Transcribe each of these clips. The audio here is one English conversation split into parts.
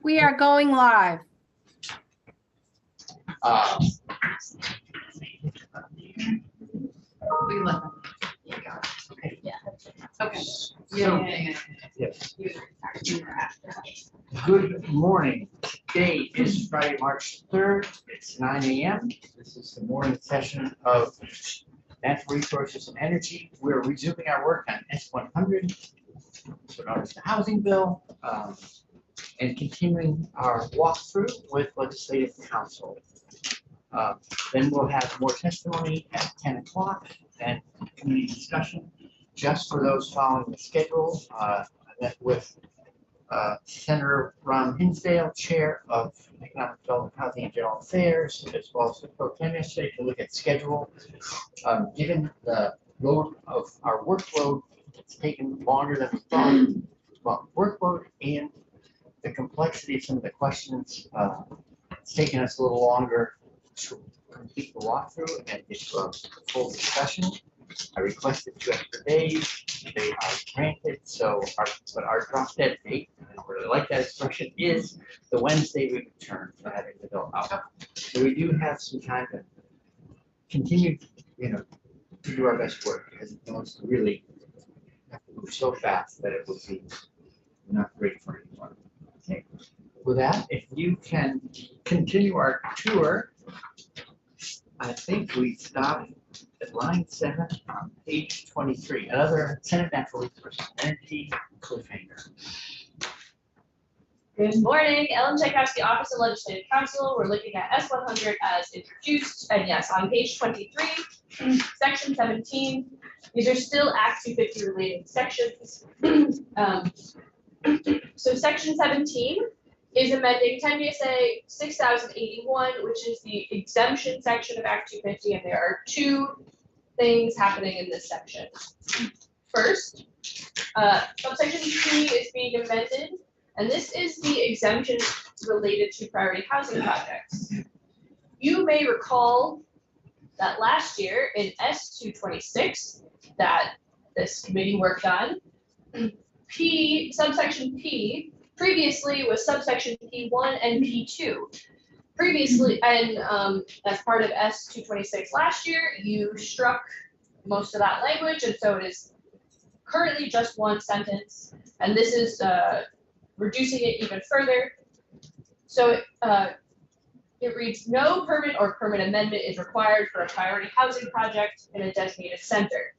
We are going live. We let them. Okay. Yeah. Okay. So, Yeah. yes, You were after. good morning. Today is Friday, March 3rd. It's 9 a.m. This is the morning session of Natural Resources and Energy. We're resuming our work on S100, so known as the housing bill, and continuing our walkthrough with Legislative Council. Then we'll have more testimony at 10 o'clock and community discussion. Just for those following the schedule, I met with Senator Ron Hinsdale, Chair of Economic Development, Housing and General Affairs, as well as the pro tem yesterday to look at schedule. Given the load of our workload, it's taken longer than we thought. Well, workload and the complexity of some of the questions, it's taken us a little longer to complete the walkthrough and get to a full discussion. I requested 2 extra days. They are granted, so our drop dead date, I don't really like that expression, is the Wednesday we return for having the bill out. So we do have some time to continue, to do our best work, because it wants to really have to move so fast that it will be not great for anyone. Okay. With that, if you can continue our tour, I think we stopped at line 7 on page 23. Another Senate Natural Resources Energy cliffhanger. Good morning, Ellen Tchaikovsky, Office of Legislative Counsel. We're looking at S100 as introduced, and yes, on page 23, section 17. These are still Act 250 related sections. So section 17 is amending 10 VSA 6081, which is the exemption section of Act 250, and there are 2 things happening in this section. First, subsection P is being amended, and this is the exemption related to priority housing projects. You may recall that last year in S226 that this committee worked on, subsection P previously was subsection P1 and P2. Previously, and as part of S226 last year, you struck most of that language, and so it is currently just 1 sentence, and this is reducing it even further. So it reads, no permit or permit amendment is required for a priority housing project in a designated center.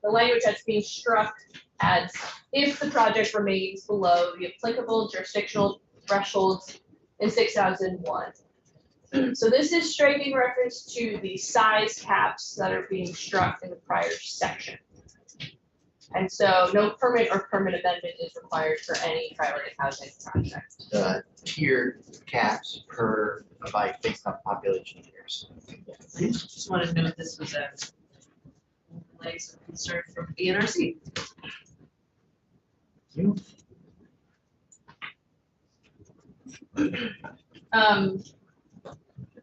The language that's being struck adds, if the project remains below the applicable jurisdictional thresholds in 6001. So this is striking reference to the size caps that are being struck in the prior section. And so no permit or permit amendment is required for any priority housing project. The tiered caps based on population tiers. Just want to note this was a place of concern from BNRC. You?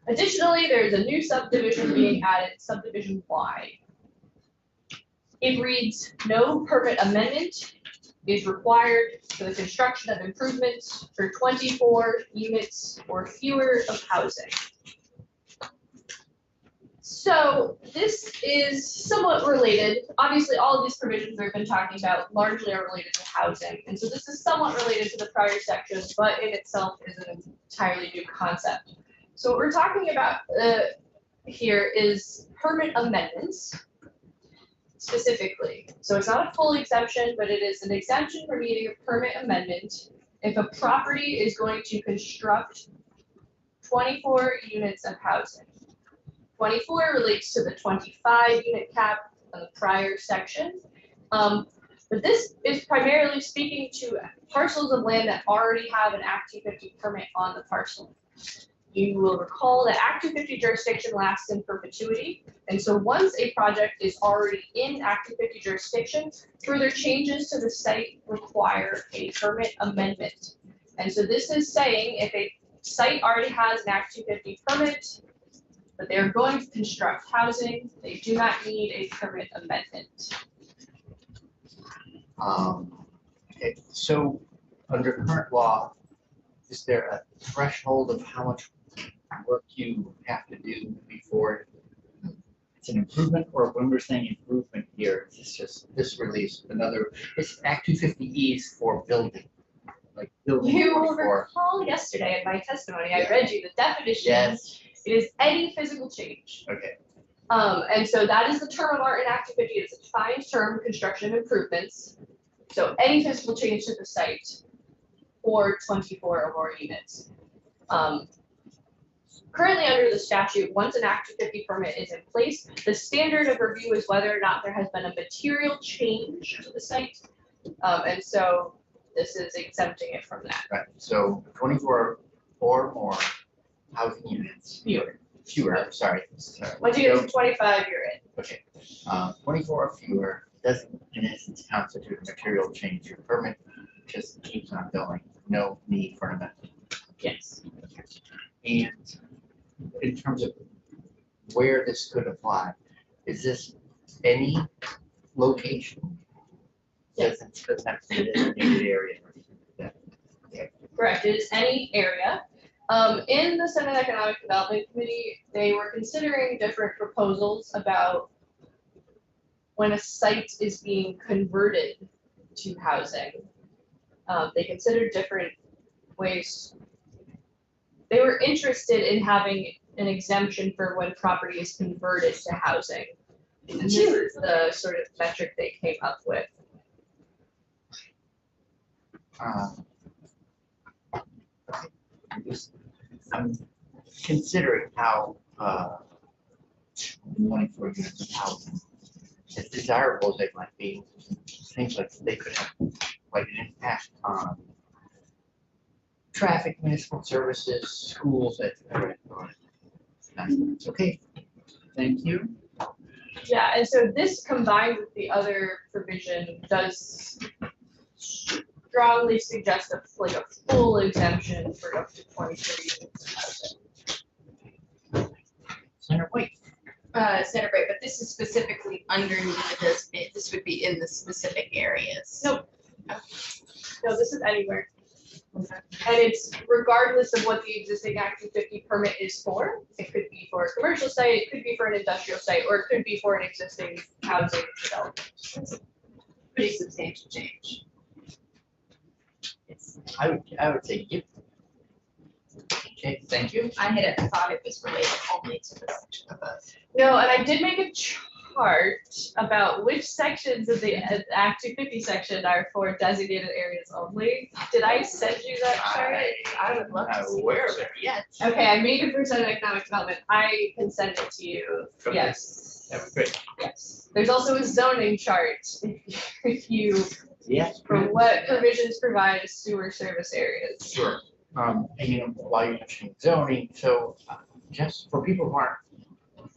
Additionally, there's a new subdivision being added, subdivision Y. It reads, no permit amendment is required for the construction of improvements for 24 units or fewer of housing. So this is somewhat related. Obviously, all of these provisions we've been talking about largely are related to housing. And so this is somewhat related to the prior section, but in itself is an entirely new concept. So what we're talking about here is permit amendments specifically. So it's not a full exemption, but it is an exemption for needing a permit amendment if a property is going to construct 24 units of housing. 24 relates to the 25 unit cap of the prior section. But this is primarily speaking to parcels of land that already have an Act 250 permit on the parcel. You will recall that Act 250 jurisdiction lasts in perpetuity. And so once a project is already in Act 250 jurisdiction, further changes to the site require a permit amendment. And so this is saying if a site already has an Act 250 permit, but they're going to construct housing, they do not need a permit amendment. Okay, so under current law, is there a threshold of how much work you have to do before it's an improvement, or when we're saying improvement here, it's just this release, another, it's Act 250Es for building, like building You will for. recall yesterday in my testimony, I Yeah. read you the definition. Yes, It is any physical change. okay, And so that is the term of art in Act 250. It's a defined term, construction improvements. So any physical change to the site for 24 or more units. Currently under the statute, once an Act 250 permit is in place, the standard of review is whether or not there has been a material change to the site. And so this is exempting it from that. right, so 24 or more housing units. Fewer, sorry. Once you get to 25, you're in. Okay, 24 or fewer doesn't in essence constitute a material change. Your permit just keeps on going, no need for an amendment. Yes. And in terms of where this could apply, is this any location? Doesn't have to be a designated area. Correct, it is any area. In the Senate Economic Development Committee, they were considering different proposals about when a site is being converted to housing. They considered different ways. They were interested in having an exemption for when property is converted to housing. And this is the sort of metric they came up with. I'm considering how 24 units of housing, as desirable as they might be, things like they could have quite an impact on traffic, municipal services, schools, etc. It's okay. Thank you. Yeah, and so this combined with the other provision does strongly suggest like a full exemption for up to 23 units of housing. Senator White. Senator Bright, but this is specifically underneath this, this would be in the specific areas. Nope. No, this is anywhere. And it's regardless of what the existing Act 250 permit is for. It could be for a commercial site, it could be for an industrial site, or it could be for an existing housing development. Pretty substantial change. I would say you. Okay, thank you. I had thought it was related only to the section above. No, and I did make a chart about which sections of the Act 250 section are for designated areas only. Did I send you that chart? I would love to Not see. aware of it yet. Okay, I made it for Senate Economic Development. I can send it to you. Okay. Yes. That was great. Yes. There's also a zoning chart if you, Yes. for what provisions provide sewer service areas. Sure. And while you're mentioning zoning, so just for people who aren't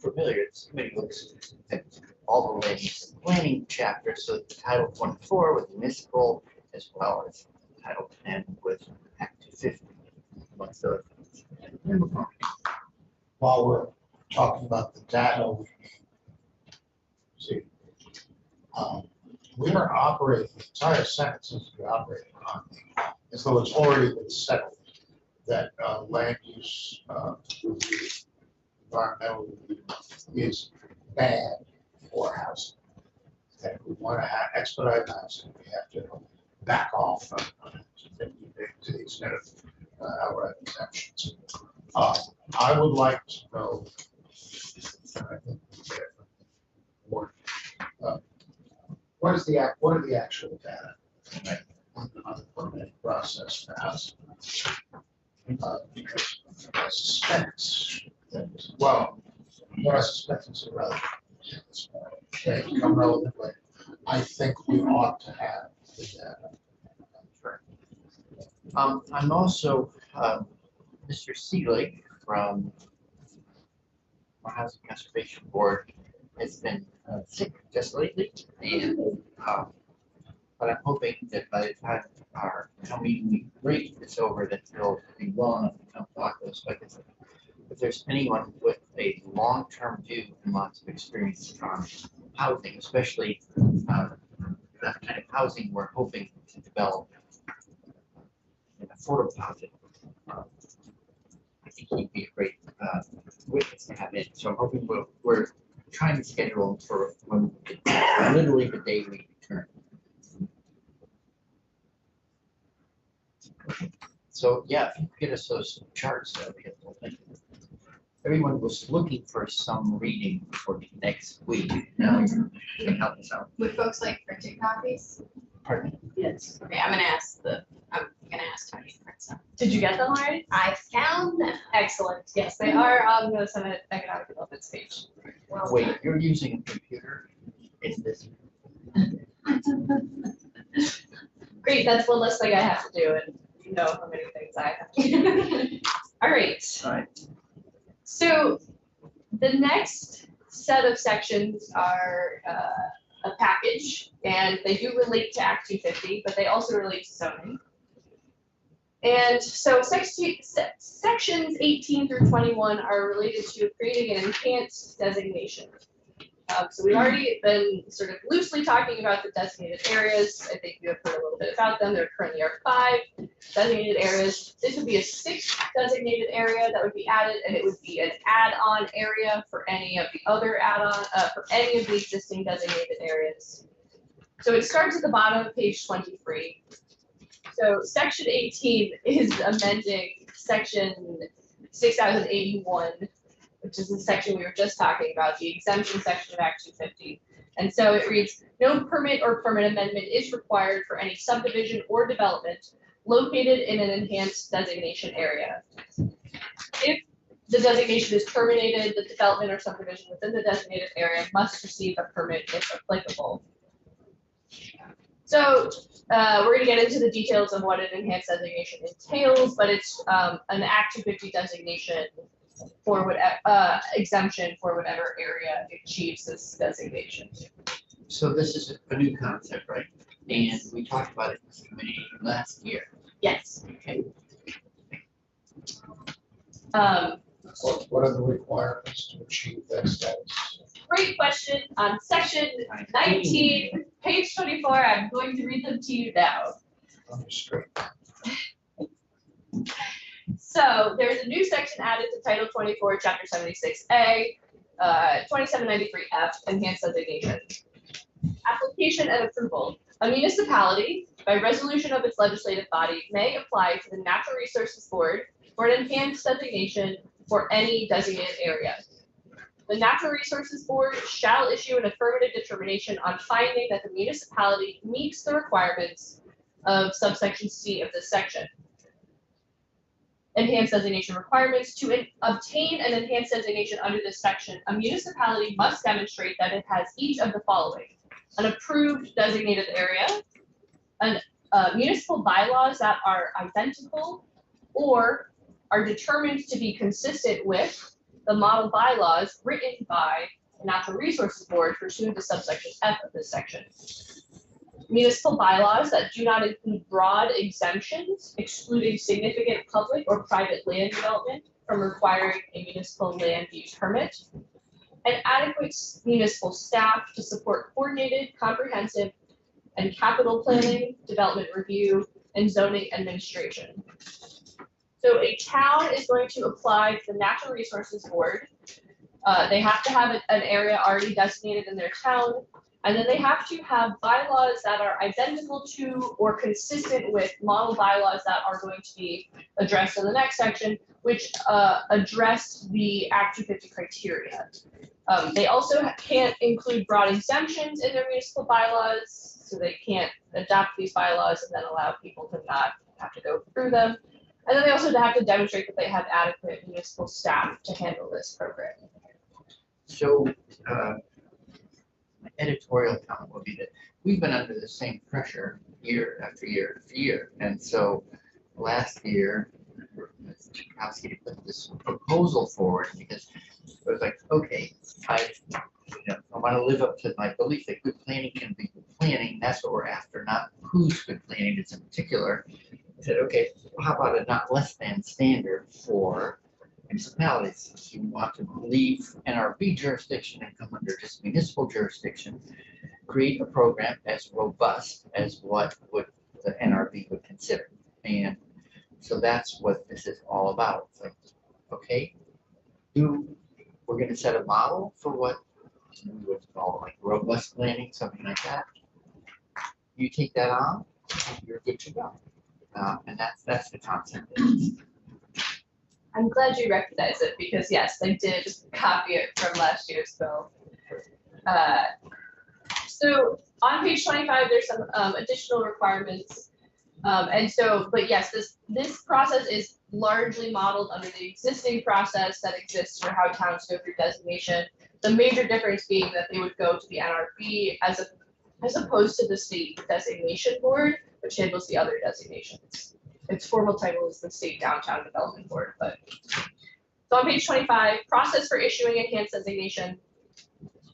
familiar, this committee looks at all the land planning chapters, so Title 24 with municipal, as well as Title 10 with Act 250. amongst other things. While we're talking about the data, see, we are operating, the entire Senate seems to be operating on, as though it's already been settled, that land use review, environmental review is bad for housing. That if we want to expedite housing, we have to back off from to the extent of outright exemptions. I would like to know, and I think we get it from the board, what are the actual data on the permitting process for housing? Because I suspect that, well, what I suspect is irrelevant. They become relevant later. I think we ought to have the data. I'm also, Mr. Seelig from our Housing Conservation Board has been sick just lately, and but I'm hoping that by the time our town meeting break is over, that he'll be well enough to come talk to us. But if there's anyone with a long-term view and lots of experience on housing, especially that kind of housing we're hoping to develop, an affordable housing, I think he'd be a great witness to have in. So I'm hoping we're trying to schedule him for when, literally the day we return. So yeah, if you could get us those charts, that would be helpful. Thank you. Everyone was looking for some reading for next week. Now you can help us out. Would folks like printed copies? Pardon? Yes. Okay, I'm gonna ask Tony to print some. Did you get them already? I found them. Excellent. Yes, they are on the Senate Economic Development page. Wait, you're using a computer in this? Great, that's one less thing I have to do, and you know how many things I have to do. All right. All right. So the next set of sections are a package, and they do relate to Act 250, but they also relate to zoning. And so sections 18 through 21 are related to creating an enhanced designation. So we've already been sort of loosely talking about the designated areas. I think you have heard a little bit about them. There currently are 5 designated areas. This would be a 6th designated area that would be added, and it would be an add-on area for any of the other for any of the existing designated areas. So it starts at the bottom of page 23. So section 18 is amending section 6081, which is the section we were just talking about, the exemption section of Act 250. And so it reads, no permit or permit amendment is required for any subdivision or development located in an enhanced designation area. If the designation is terminated, the development or subdivision within the designated area must receive a permit if applicable. So we're going to get into the details of what an enhanced designation entails, but it's an Act 250 designation for whatever exemption for whatever area achieves this designation. So this is a new concept, right? And we talked about it in the committee last year. Yes. Okay. What are the requirements to achieve that status? Great question. On section 19, page 24, I'm going to read them to you now. I'm just straight. So there's a new section added to Title 24, Chapter 76A, 2793F, Enhanced Designation. Application and approval. A municipality, by resolution of its legislative body, may apply to the Natural Resources Board for an enhanced designation for any designated area. The Natural Resources Board shall issue an affirmative determination on finding that the municipality meets the requirements of subsection C of this section. Enhanced designation requirements. To obtain an enhanced designation under this section, a municipality must demonstrate that it has each of the following: an approved designated area, municipal bylaws that are identical or are determined to be consistent with the model bylaws written by the Natural Resources Board pursuant to subsection F of this section. Municipal bylaws that do not include broad exemptions excluding significant public or private land development from requiring a municipal land use permit. And adequate municipal staff to support coordinated, comprehensive, and capital planning, development review, and zoning administration. So a town is going to apply to the Natural Resources Board. They have to have an area already designated in their town, and then they have to have bylaws that are identical to or consistent with model bylaws that are going to be addressed in the next section, which address the Act 250 criteria. They also can't include broad exemptions in their municipal bylaws, so they can't adopt these bylaws and then allow people to not have to go through them. And then they also have to demonstrate that they have adequate municipal staff to handle this program. So my editorial comment will be that we've been under the same pressure year after year after year. And so last year, Ms. Chakowski put this proposal forward because it was like, okay, I want to live up to my belief that good planning can be good planning. That's what we're after, not who's good planning is in particular. I said, okay, well, how about a not less than standard for municipalities? If you want to leave NRB jurisdiction and come under just municipal jurisdiction, create a program as robust as what would the NRB would consider. And So that's what this is all about. It's like, okay, we're gonna set a model for what we would call like robust planning, something like that. You take that on, you're good to go. And that's the concept. I'm glad you recognize it because yes, I did copy it from last year's bill. So on page 25, there's some additional requirements. But yes, this process is largely modeled under the existing process that exists for how towns go through designation. The major difference being that they would go to the NRB as opposed to the state designation board, which handles the other designations. Its formal title is the State Downtown Development Board, but. So on page 25, process for issuing enhanced designation.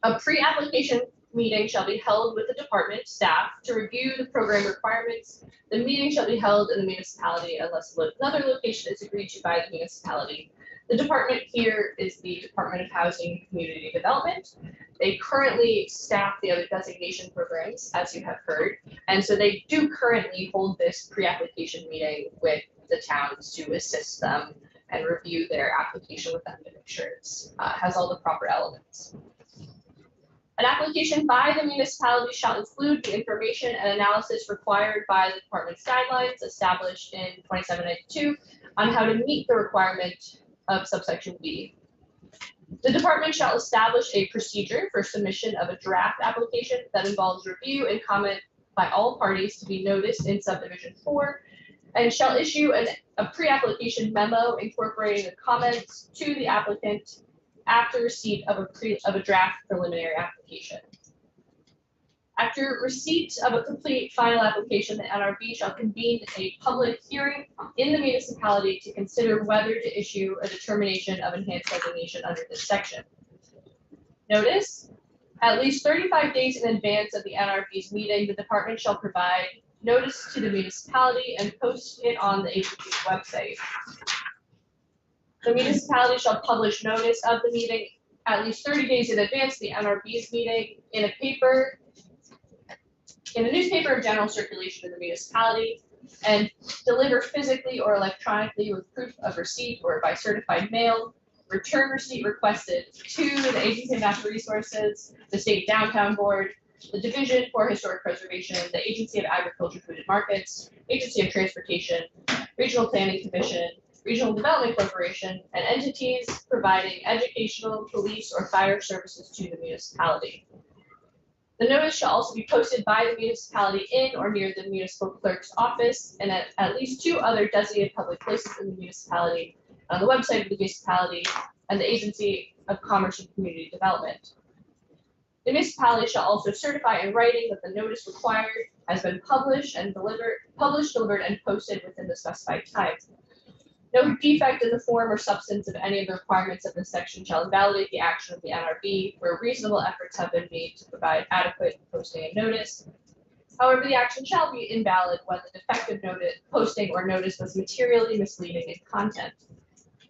A pre-application meeting shall be held with the department staff to review the program requirements. The meeting shall be held in the municipality unless another location is agreed to by the municipality. The department here is the Department of Housing and Community Development. They currently staff the other designation programs, as you have heard. And so they do currently hold this pre-application meeting with the towns to assist them and review their application with them to make sure it has all the proper elements. An application by the municipality shall include the information and analysis required by the department's guidelines established in 2792 on how to meet the requirement of subsection B. The department shall establish a procedure for submission of a draft application that involves review and comment by all parties to be noticed in subdivision 4, and shall issue a pre-application memo incorporating the comments to the applicant after receipt of a draft preliminary application. After receipt of a complete final application, the NRB shall convene a public hearing in the municipality to consider whether to issue a determination of enhanced designation under this section. Notice, at least 35 days in advance of the NRB's meeting, the department shall provide notice to the municipality and post it on the agency's website. The municipality shall publish notice of the meeting at least 30 days in advance of the NRB's meeting in a newspaper of general circulation in the municipality, and deliver physically or electronically with proof of receipt or by certified mail. Return receipt requested to the Agency of Natural Resources, the State Downtown Board, the Division for Historic Preservation, the Agency of Agriculture, Food and Markets, Agency of Transportation, Regional Planning Commission, Regional Development Corporation, and entities providing educational, police, or fire services to the municipality. The notice shall also be posted by the municipality in or near the municipal clerk's office and at least 2 other designated public places in the municipality, on the website of the municipality and the Agency of Commerce and Community Development. The municipality shall also certify in writing that the notice required has been published, delivered, and posted within the specified time. No defect in the form or substance of any of the requirements of this section shall invalidate the action of the NRB where reasonable efforts have been made to provide adequate posting and notice. However, the action shall be invalid when the defective notice, posting or notice was materially misleading in content.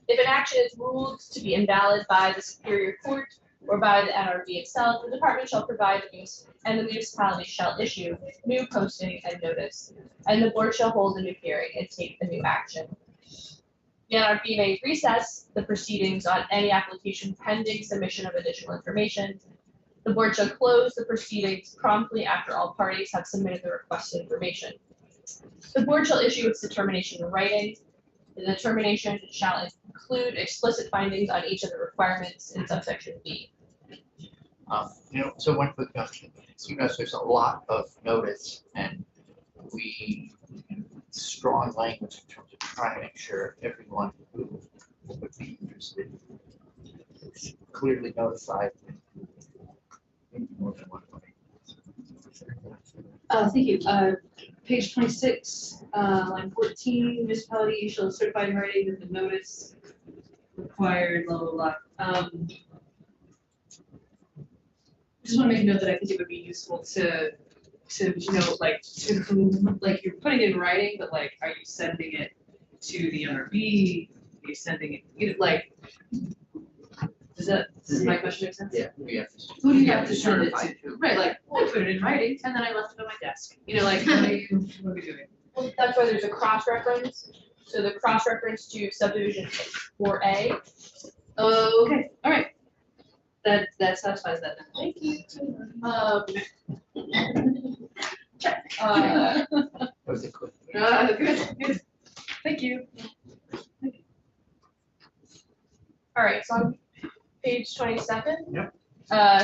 If an action is ruled to be invalid by the Superior Court or by the NRB itself, the department shall provide and the municipality shall issue new posting and notice, and the board shall hold a new hearing and take the new action. The NRB may recess the proceedings on any application pending submission of additional information. The board shall close the proceedings promptly after all parties have submitted the requested information. The board shall issue its determination in writing. The determination shall include explicit findings on each of the requirements in subsection B. So one quick note, you know, there's a lot of notice and we strong language in terms of trying to make sure everyone who would be interested is clearly notified. Maybe more than one way. Thank you. Page 26, line 14, municipality shall certify in writing that the notice required, blah, blah, blah. Just want to make a note that I think it would be useful to know, like, to whom, like, you're putting it in writing, but like, are you sending it to the NRB? Are you sending it, you know, like, does my question make sense? Yeah, we have to. Who do you we have to send it certify to? Right, like, I put it in writing and then I left it on my desk. You know, like, what are we doing? Well, that's why there's a cross-reference. So the cross-reference to subdivision 4A. Okay, all right. That satisfies that then. Thank you. Check. That was a quick. Good. Thank you. All right, so on page 27. Yep.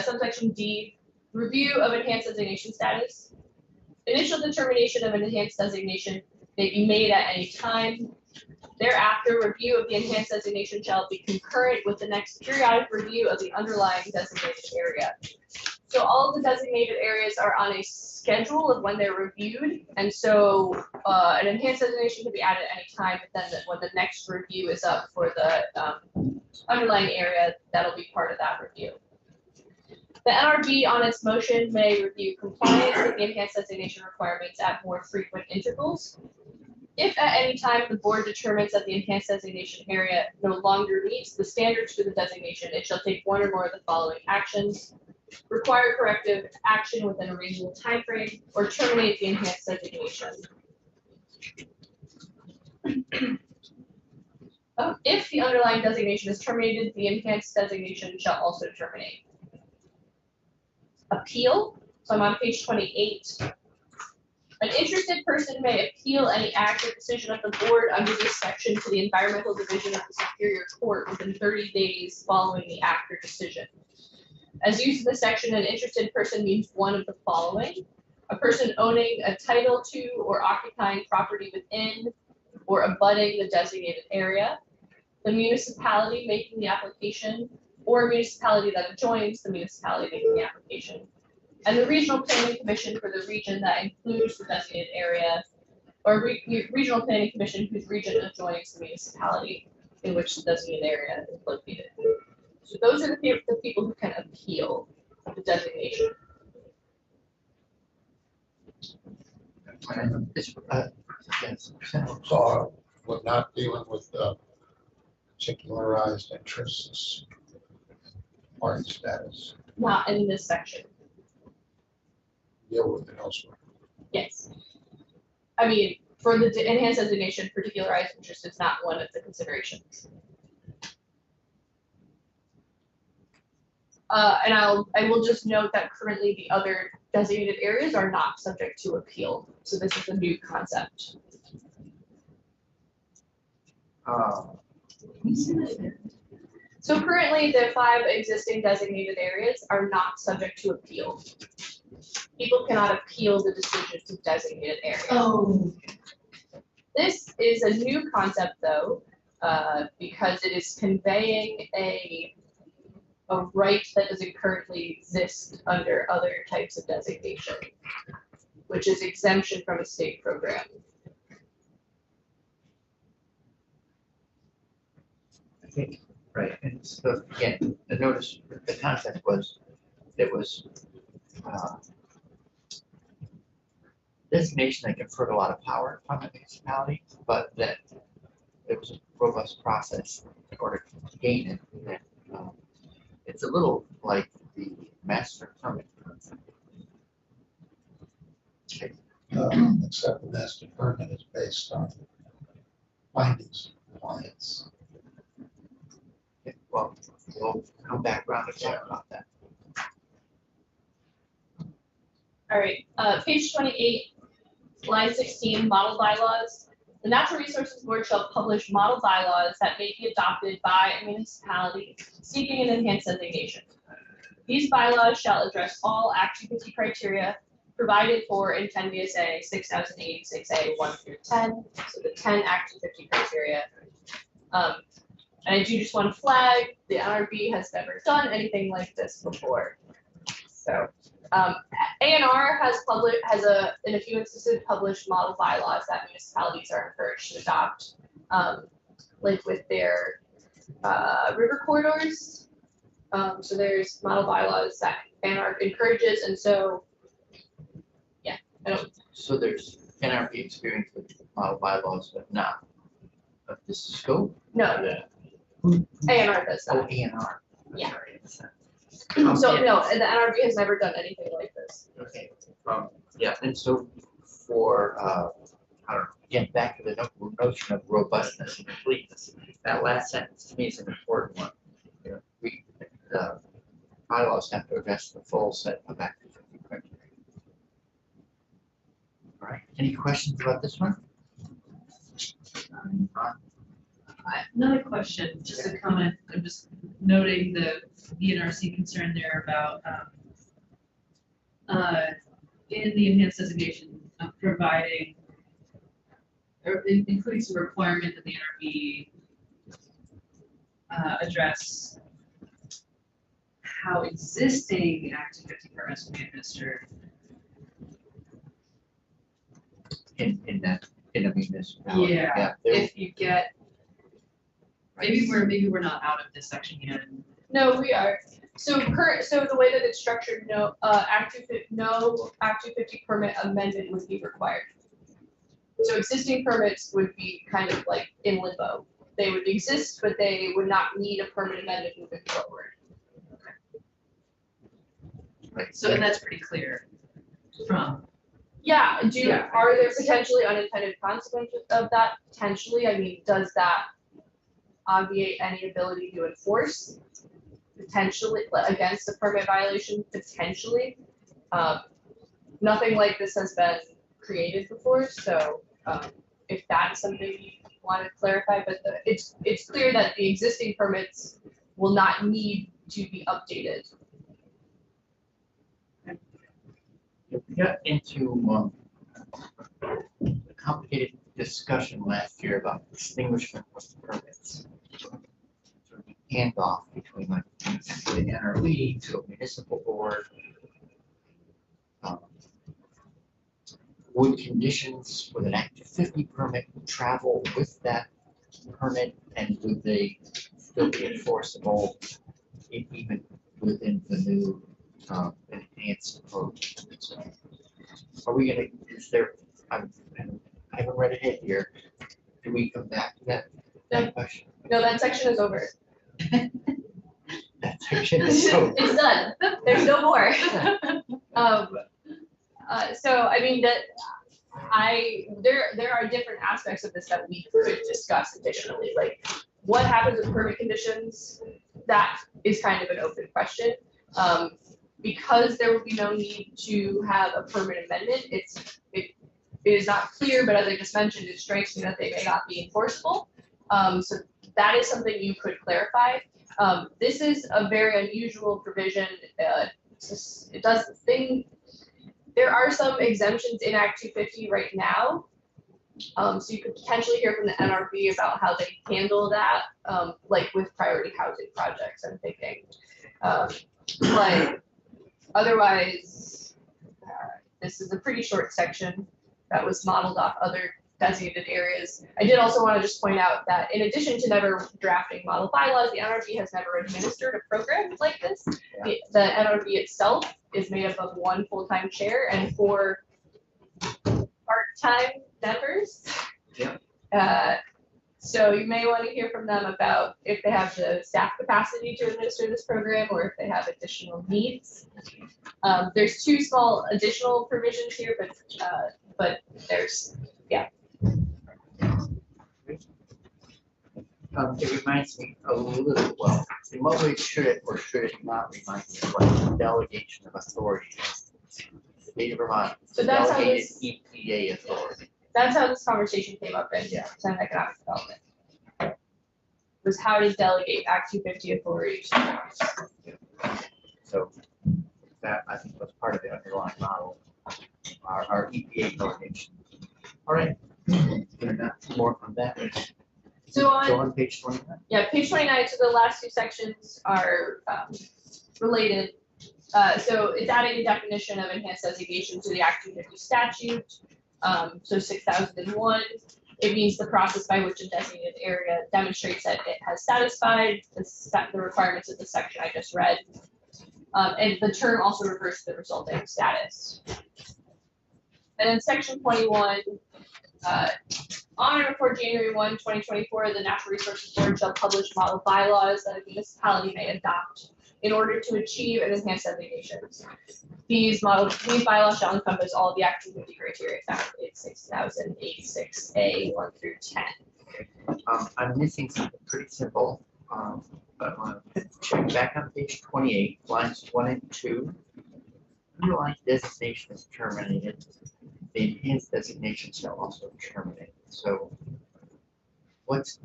Subsection D, review of enhanced designation status. Initial determination of an enhanced designation may be made at any time. Thereafter, review of the enhanced designation shall be concurrent with the next periodic review of the underlying designated area. So all of the designated areas are on a schedule of when they're reviewed, and so an enhanced designation can be added at any time, but then when the next review is up for the underlying area, that'll be part of that review. The NRB on its motion may review compliance with the enhanced designation requirements at more frequent intervals. If at any time the board determines that the enhanced designation area no longer meets the standards for the designation, it shall take one or more of the following actions: require corrective action within a reasonable time frame, or terminate the enhanced designation. If the underlying designation is terminated, the enhanced designation shall also terminate. Appeal, so I'm on page 28. An interested person may appeal any act or decision of the board under this section to the Environmental Division of the Superior Court within 30 days following the act or decision. As used in this section, an interested person means one of the following: a person owning a title to or occupying property within or abutting the designated area, the municipality making the application, or a municipality that adjoins the municipality making the application, and the Regional Planning Commission for the region that includes the designated area, or Regional Planning Commission whose region adjoins the municipality in which the designated area is located. So those are the people who can appeal the designation. Yes. So we're not dealing with particularized interests, party status, Not in this section, deal with it elsewhere. yes. I mean, for the enhanced designation, particularized interest is not one of the considerations. And I will just note that currently the other designated areas are not subject to appeal, so this is a new concept. So currently, the 5 existing designated areas are not subject to appeal. People cannot appeal the decision to designated area. Oh. This is a new concept though, because it is conveying a right that doesn't currently exist under other types of designation, which is exemption from a state program. I think, right, and so, again, the notice, the concept was, it was designation that conferred a lot of power upon the municipality, but that it was a robust process in order to gain it. And, it's a little like the master permit concept. Except the master permit is based on findings of compliance. Okay, well, we'll come back around and talk about that. All right, page 28, line 16, model bylaws. The Natural Resources Board shall publish model bylaws that may be adopted by a municipality seeking an enhanced designation. These bylaws shall address all Act 250 criteria provided for in 10 VSA 6008, 6A 1 through 10, so the 10 Act 250 criteria. And I do just want to flag, the NRB has never done anything like this before. So ANR has in a few instances published model bylaws that municipalities are encouraged to adopt, like with their river corridors. So there's model bylaws that ANR encourages, and so yeah, I don't. So there's NRB experience with model bylaws, but not of this scope. No, ANR does Oh, that. ANR. Yeah. Sorry. So no, and the NRB has never done anything like this. Okay, yeah, and so for I don't know, again, back to the notion of robustness and completeness. That last sentence to me is an important one. You know, the bylaws have to address the full set of active criteria. All right, any questions about this one? Another question, just a comment, I'm just noting the VNRC concern there about, in the enhanced designation, providing, or including some requirement that the NRB address how existing Act 250 permits will be administered. In a municipality. Yeah, there- if you get, maybe we're not out of this section yet. No, we are. So the way that it's structured, no Act 250 permit amendment would be required. So existing permits would be kind of like in limbo. They would exist, but they would not need a permit amendment moving forward. Right. So, and that's pretty clear from, Yeah, Yeah, are there it's- potentially unintended consequences of that? Potentially, I mean, does that obviate any ability to enforce? Potentially, against a permit violation, potentially. Nothing like this has been created before, so, if that's something you want to clarify, but it's clear that the existing permits will not need to be updated. We got into a complicated discussion last year about extinguishment of permits. Sort of the handoff between like the NRB to a municipal board. Would conditions with an Act 250 permit travel with that permit, and would they still be enforceable even within the new enhanced code? So, are we gonna, is there, I haven't read ahead here, do we come back to that question? No, that section is over. That section is so. It's done. There's no more. So I mean there are different aspects of this that we could discuss additionally, like what happens with permit conditions, that is kind of an open question. Because there will be no need to have a permit amendment, it is not clear, but as I just mentioned, it strikes me that they may not be enforceable. So that is something you could clarify. This is a very unusual provision. It does the thing. There are some exemptions in Act 250 right now. So you could potentially hear from the NRB about how they handle that, like with priority housing projects, I'm thinking. But otherwise, this is a pretty short section that was modeled off other designated areas. I did also want to just point out that in addition to never drafting model bylaws, the NRB has never administered a program like this. The NRB itself is made up of one full-time chair and 4 part-time members. Yeah. So you may want to hear from them about if they have the staff capacity to administer this program or if they have additional needs. There's 2 small additional provisions here, but there's, It reminds me a little, well, in what way should it or should it not remind me of what delegation of authority is? The state of Vermont So that's how delegated this- EPA authority. that's how this conversation came up in Senate Economic Development. Was how to delegate Act 250 authority. So that, I think, was part of the underlying model, our EPA delegation. All right, more on that. So Go on, on page 29. yeah, page 29, so the last 2 sections are related. So it's adding a definition of enhanced designation to the Act 250 statute. So 6001, it means the process by which a designated area demonstrates that it has satisfied the requirements of the section I just read. And the term also refers to the resulting status. And then section 21, on or before January 1, 2024, the Natural Resources Board shall publish model bylaws that a municipality may adopt in order to achieve and enhance designations. These bylaws shall encompass all of the Act 250 criteria found in 6086A 1 through 10. I'm missing something pretty simple, but I want to check back on page 28, lines 1 and 2. Underlying designation is terminated. The enhanced designation shall also terminate. So what's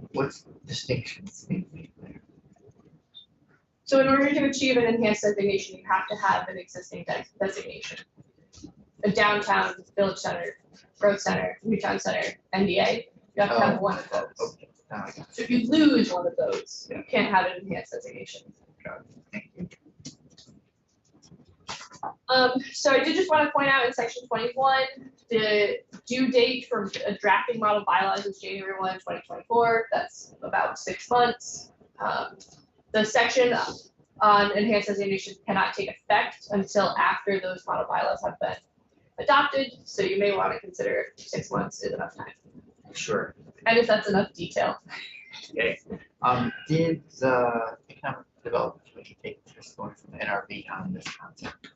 distinctions being made there? So in order to achieve an enhanced designation, you have to have an existing designation. A downtown, village center, growth center, new town center, NDA, you have to have one of those. Okay, now I got it. So if you lose one of those, Yeah. you can't have an enhanced designation. Thank you. So I did just want to point out in section 21, the due date for drafting model bylaws is January 1, 2024. That's about 6 months. The section on enhanced designation cannot take effect until after those model bylaws have been adopted. So you may want to consider if 6 months is enough time. Sure. And if that's enough detail. Okay. Did the economic development committee take testimony from NRB on this concept?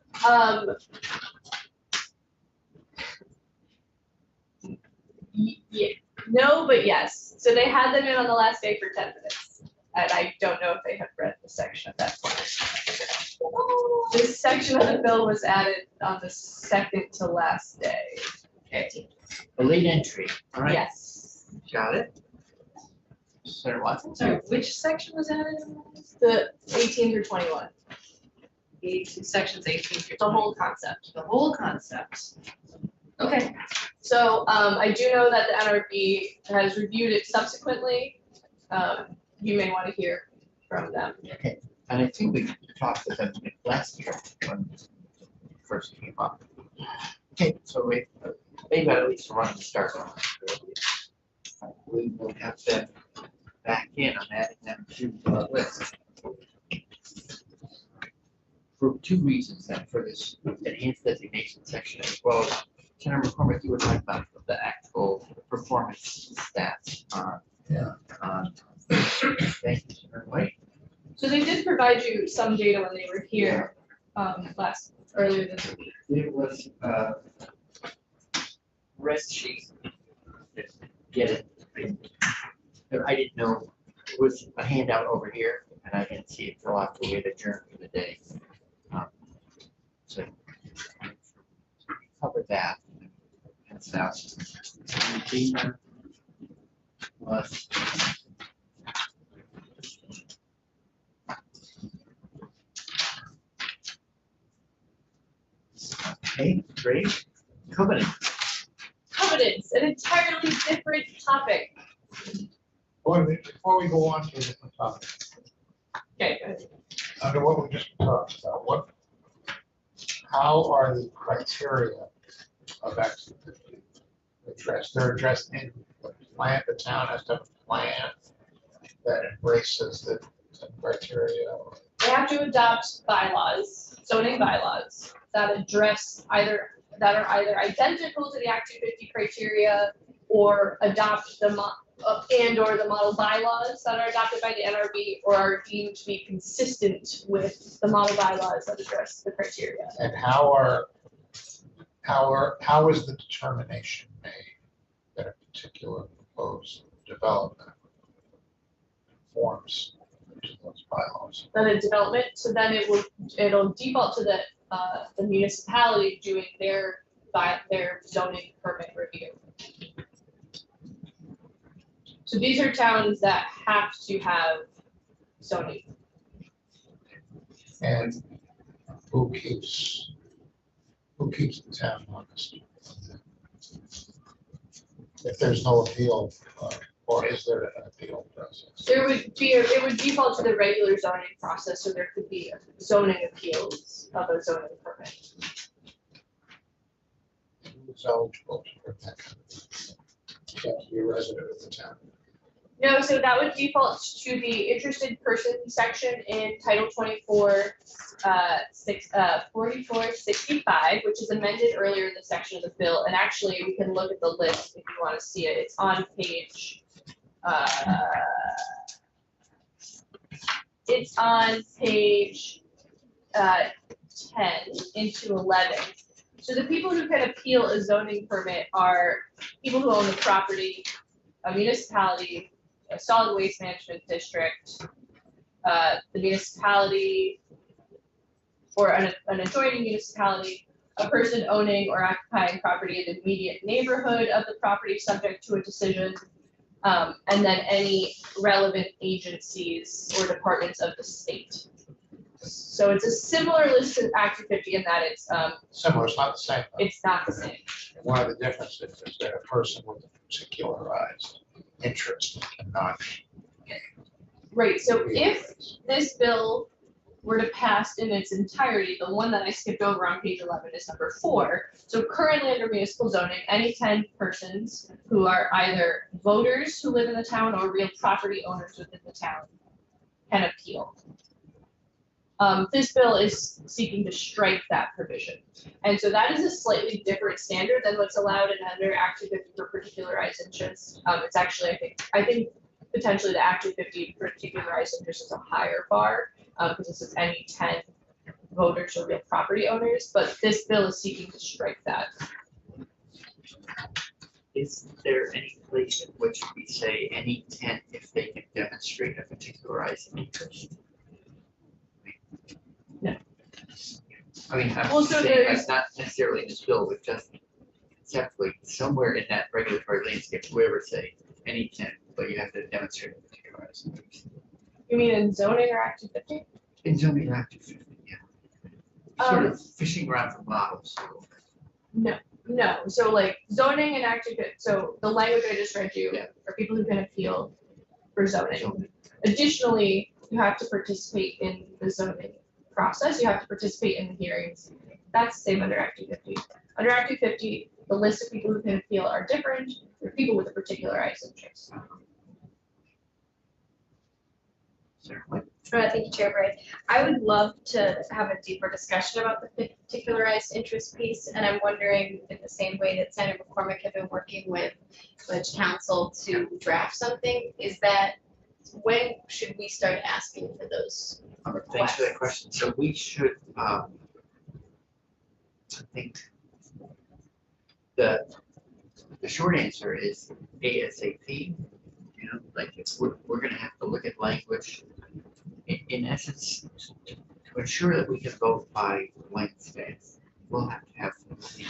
Yeah, no, but yes. So they had them in on the last day for 10 minutes. And I don't know if they have read the section at that point. This section of the bill was added on the second to last day. Okay. The late entry, all right? Yes, Got it. Senator Watson? Sorry, which section was added? the 18 through 21, Sections 18 through the 20. whole concept. The whole concept. Okay. So I do know that the NRB has reviewed it subsequently. You may want to hear from them. Okay. And I think we talked with them last year when it first came up. Okay, so maybe at least run the start on it. We will have them back in on adding them to the list. For two reasons then, for this enhanced designation section as well as Senator McCormick, you were talking about the actual performance stats on. Yeah. Thank you, Senator White. So they did provide you some data when they were here earlier this week. It was rest sheet. Get it? I didn't know, it was a handout over here and I didn't see it till after we had adjourned for the day. So cover that. And so FEMA was okay, great. Covenant. Covenants, an entirely different topic. Before we go on to a different topic, Okay, go ahead. under what we just talked about, how are the criteria of Act 250 addressed? They're addressed in the plan, the town has to have a plan that embraces the criteria. They have to adopt bylaws, zoning bylaws, that are either identical to the Act 250 criteria or adopt the and/or the model bylaws that are adopted by the NRB or are deemed to be consistent with the model bylaws that address the criteria. And how is the determination made that a particular proposed development conforms to those bylaws? Then a development, so then it'll default to the municipality doing their zoning permit review. So these are towns that have to have zoning. And who keeps the town honest? If there's no appeal, or is there an appeal process? It would default to the regular zoning process, so there could be zoning appeals of a zoning permit. Who's eligible for that kind of thing? You have to be a resident of the town. No, so that would default to the interested person section in Title 24, 4465, which is amended earlier in the section of the bill. And actually, we can look at the list if you want to see it. It's on page. It's on page 10 into 11. So the people who can appeal a zoning permit are people who own the property, a municipality, a solid waste management district, the municipality, or an adjoining municipality, a person owning or occupying property in the immediate neighborhood of the property subject to a decision, and then any relevant agencies or departments of the state. So it's a similar list to Act 250 in that it's Similar, it's not the same. though. it's not the same. One of the differences is that a person with a particularized interest and not. Right, so if this bill were to pass in its entirety, the one that I skipped over on page 11 is number 4. So currently under municipal zoning, any 10 persons who are either voters who live in the town or real property owners within the town can appeal. This bill is seeking to strike that provision. And so that is a slightly different standard than what's allowed in under Act 250 for particularized interest. It's actually, I think potentially the Act 250 particularized interest is a higher bar, because it says any 10 voters or real property owners, but this bill is seeking to strike that. Is there any place in which we say any 10 if they can demonstrate a particularized interest? No. I mean, I'm Well, so saying there's- that's not necessarily in this bill, but just conceptually, somewhere in that regulatory landscape, we ever say any 10, but you have to demonstrate a particularized interest. You mean in zoning or Act 250? In zoning Act 250, yeah. Sort of fishing around for models. No, so like zoning and Act 250, so the language I just read you Yeah. are people who can appeal for zoning. Additionally, you have to participate in the zoning process, you have to participate in the hearings. That's the same under Act 250. Under Act 250, the list of people who can appeal are different, they're people with a particularized interest. Certainly. Thank you, Chair Bray. I would love to have a deeper discussion about the particularized interest piece, and I'm wondering, in the same way that Senator McCormick had been working with Ledge Council to draft something, is that when should we start asking for those? Thanks for that question. So we should, I think the short answer is ASAP. You know, like if we're gonna have to look at language in essence to ensure that we can vote by Wednesday. We'll have to have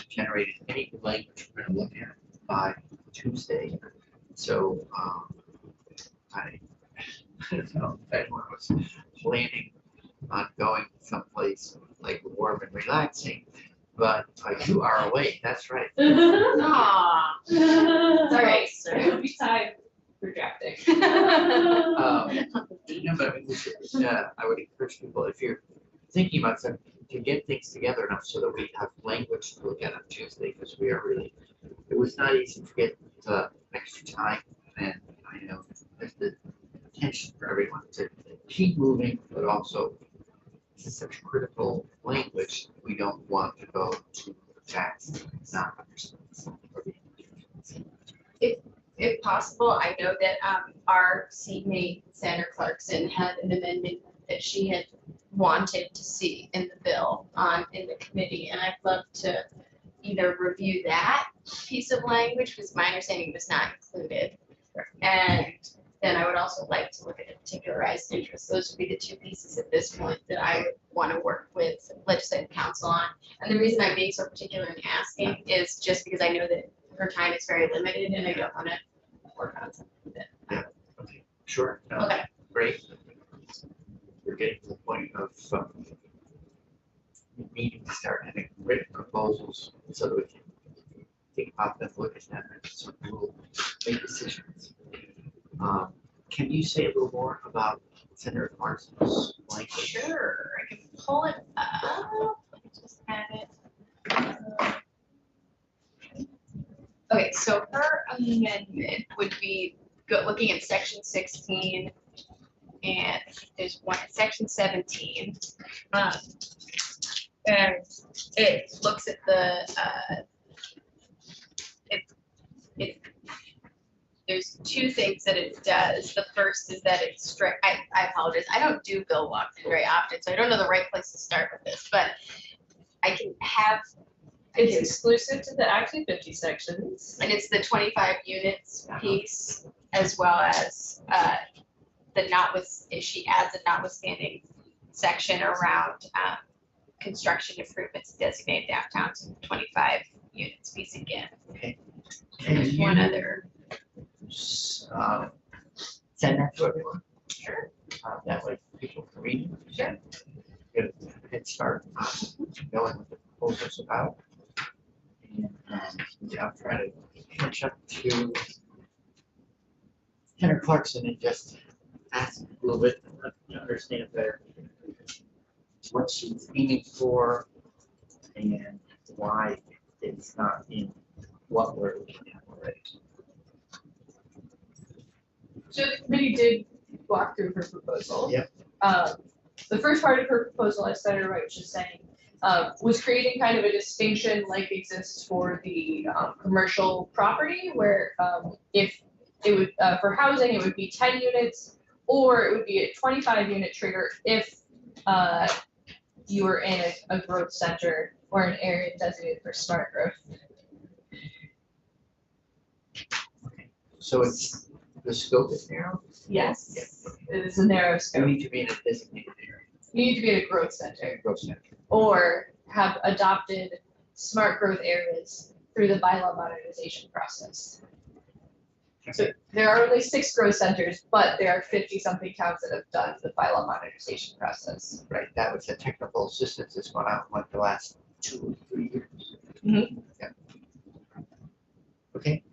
generated any language we're gonna look at by Tuesday. So I don't know if anyone was planning on going someplace like warm and relaxing, but you are awake, that's right. Aw. It's all right. It'll be time for drafting. No, but I mean, we should, I would encourage people, if you're thinking about something, to get things together enough so that we have language to look at on Tuesday, because we are really, it was not easy to get the extra time, and I know there's the tension for everyone to keep moving, but also this is such critical language, we don't want to go too fast, not understand. If possible, I know that our seatmate, Senator Clarkson, had an amendment that she had wanted to see in the bill in the committee, and I'd love to either review that piece of language, because my understanding was not included. And then I would also like to look at a particularized interest. Those would be the two pieces at this point that I would want to work with legislative council on. And the reason I'm being so particular in asking is just because I know that her time is very limited and I don't want to work on something that. Okay, sure, no, Okay. great. We're getting to the point of needing to start having written proposals so that we can think about them, look at them, and sort of we'll make decisions. Can you say a little more about Senator Carson's language? Sure, I can pull it up. Let me just add it. Okay, so her amendment would be looking at section 16 and there's one at section 17. And it looks at the there's two things that it does. The first is that it's strict, I apologize, I don't do bill walkthrough very often, so I don't know the right place to start with this, but I can have, It's exclusive to the Act 250 sections. and it's the 25 units piece, as well as if she adds a notwithstanding section around construction improvements designated downtown to 25 units piece again. Can There's one you, other. send that to everyone? Sure. That way people can read it. Sure. Get a head start on knowing what the proposal's about. And, yeah, I'll try to catch up to Senator Clarkson and just ask a little bit to understand better what she's aiming for and why it's not in what we're looking at already. So the committee did walk through her proposal. Yep. The first part of her proposal, as Senator Wright was just saying, was creating kind of a distinction like exists for the commercial property, where if it would, for housing, it would be 10 units, or it would be a 25 unit trigger if you were in a growth center or an area designated for smart growth. So it's, the scope is narrow? Yes, it is a narrow You scope. need to be in a designated area, You need to be in a growth center growth center. or have adopted smart growth areas through the bylaw modernization process. So there are only 6 growth centers, but there are 50-something towns that have done the bylaw modernization process. Right, that was the technical assistance that's gone out like the last 2 or 3 years. Mhm. Yeah. Okay,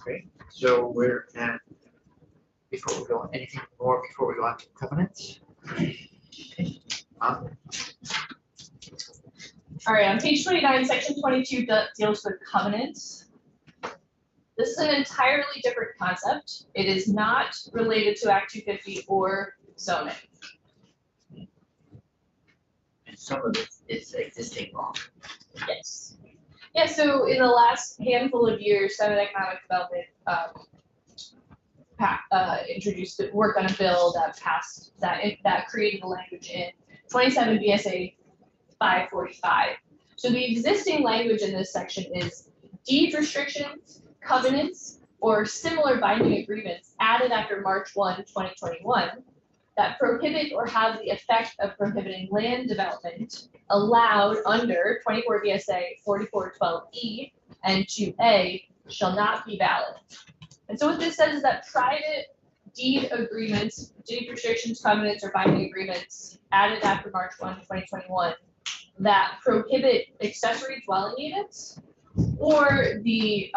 great. So we're at, before we go, anything more before we go on to covenants? Okay. All right, on page 29, section 22 deals with covenants. This is an entirely different concept. It is not related to Act 250 or zoning. And some of it is existing law. Yes. Yeah, so in the last handful of years, Senate Economic Development introduced, worked on a bill that passed, that created the language in 27 BSA 545. So the existing language in this section is deed restrictions, covenants, or similar binding agreements added after March 1, 2021 that prohibit or have the effect of prohibiting land development allowed under 24 VSA 4412E and 2A shall not be valid. And so what this says is that private deed agreements, deed restrictions, covenants, or binding agreements added after March 1, 2021 that prohibit accessory dwelling units or the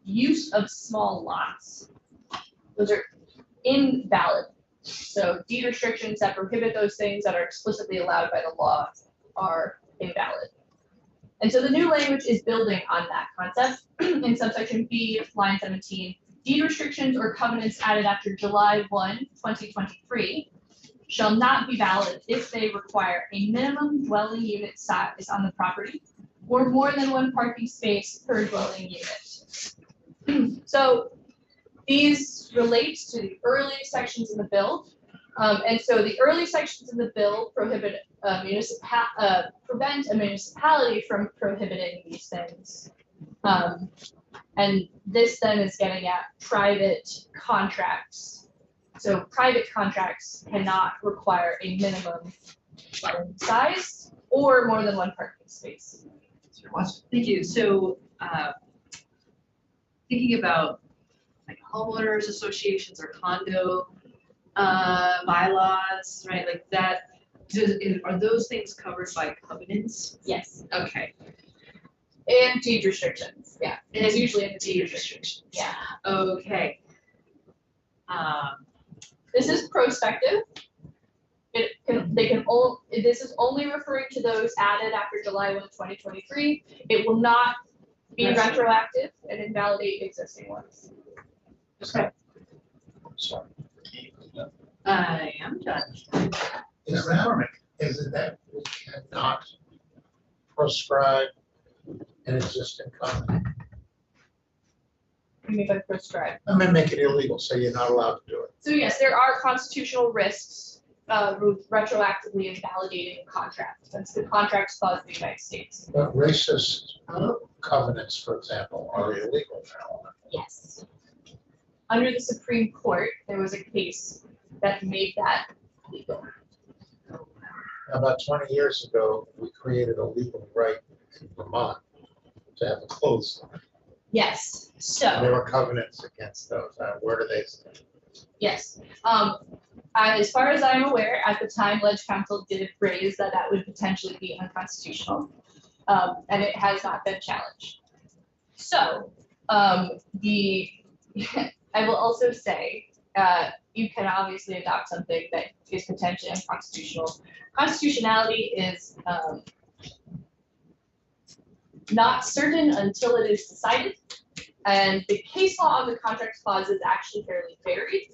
use of small lots, those are invalid. So deed restrictions that prohibit those things that are explicitly allowed by the law are invalid. And so the new language is building on that concept. In subsection B, line 17, deed restrictions or covenants added after July 1, 2023 shall not be valid if they require a minimum dwelling unit size on the property or more than 1 parking space per dwelling unit. So these relate to the early sections in the bill. And so the early sections in the bill prohibit prevent a municipality from prohibiting these things. And this then is getting at private contracts. So private contracts cannot require a minimum dwelling size or more than 1 parking space. Thank you. So, thinking about like homeowners associations or condo bylaws, right? Like that, are those things covered by covenants? Yes. Okay. And deed restrictions, yeah. It is usually in the deed Deed restrictions. restrictions. Yeah. Okay. This is prospective. This is only referring to those added after July 1, 2023. It will not be retroactive and invalidate existing ones. Okay. Sorry. I am done. Is it that we cannot prescribe an existing covenant? do you mean by prescribed? I mean, make it illegal, so you're not allowed to do it. So yes, there are constitutional risks with retroactively invalidating a contract. That's the contract clause of the United States. But racist covenants, for example, are illegal now. Yes. Under the Supreme Court, there was a case that made that legal. About 20 years ago, we created a legal right in Vermont to have a clothesline. Yes, There so, were covenants against those. Where do they stand? yes. As far as I'm aware, at the time, Ledge Council did raise that that would potentially be unconstitutional. And it has not been challenged. So, I will also say, you can obviously adopt something that is potentially unconstitutional. Constitutionality is not certain until it is decided. And the case law on the contract clause is actually fairly varied.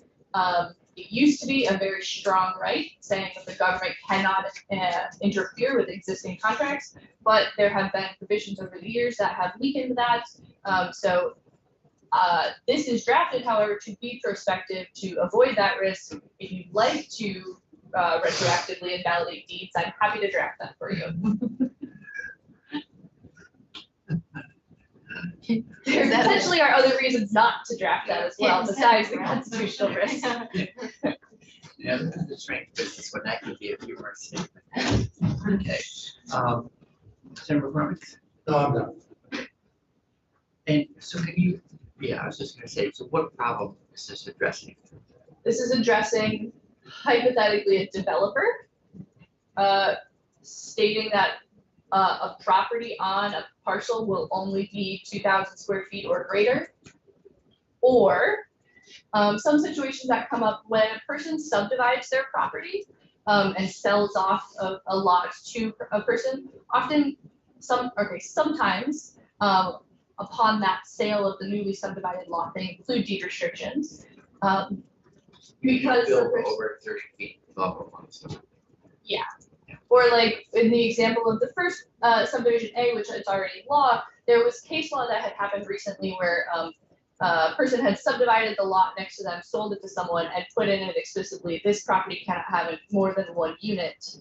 It used to be a very strong right, saying that the government cannot interfere with existing contracts, but there have been provisions over the years that have weakened that. This is drafted, however, to be prospective to avoid that risk. If you'd like to retroactively invalidate deeds, I'm happy to draft that for you. There potentially are other reasons not to draft that as well, besides the constitutional risk. Yeah, that's right, business, when that could be a humorous statement. Okay. Senator McCormick? No, I'm not. And so can you, I was just gonna say, so what problem is this addressing? This is addressing hypothetically a developer stating that a property on a parcel will only be 2,000 square feet or greater. Or some situations that come up when a person subdivides their property and sells off a lot to a person. Sometimes upon that sale of the newly subdivided lot, they include deed restrictions. Because the Build person, over 30 feet, blah, blah, blah. or like in the example of the first subdivision A, which is already law, there was case law that had happened recently where a person had subdivided the lot next to them, sold it to someone, and put in it explicitly, this property cannot have more than one unit.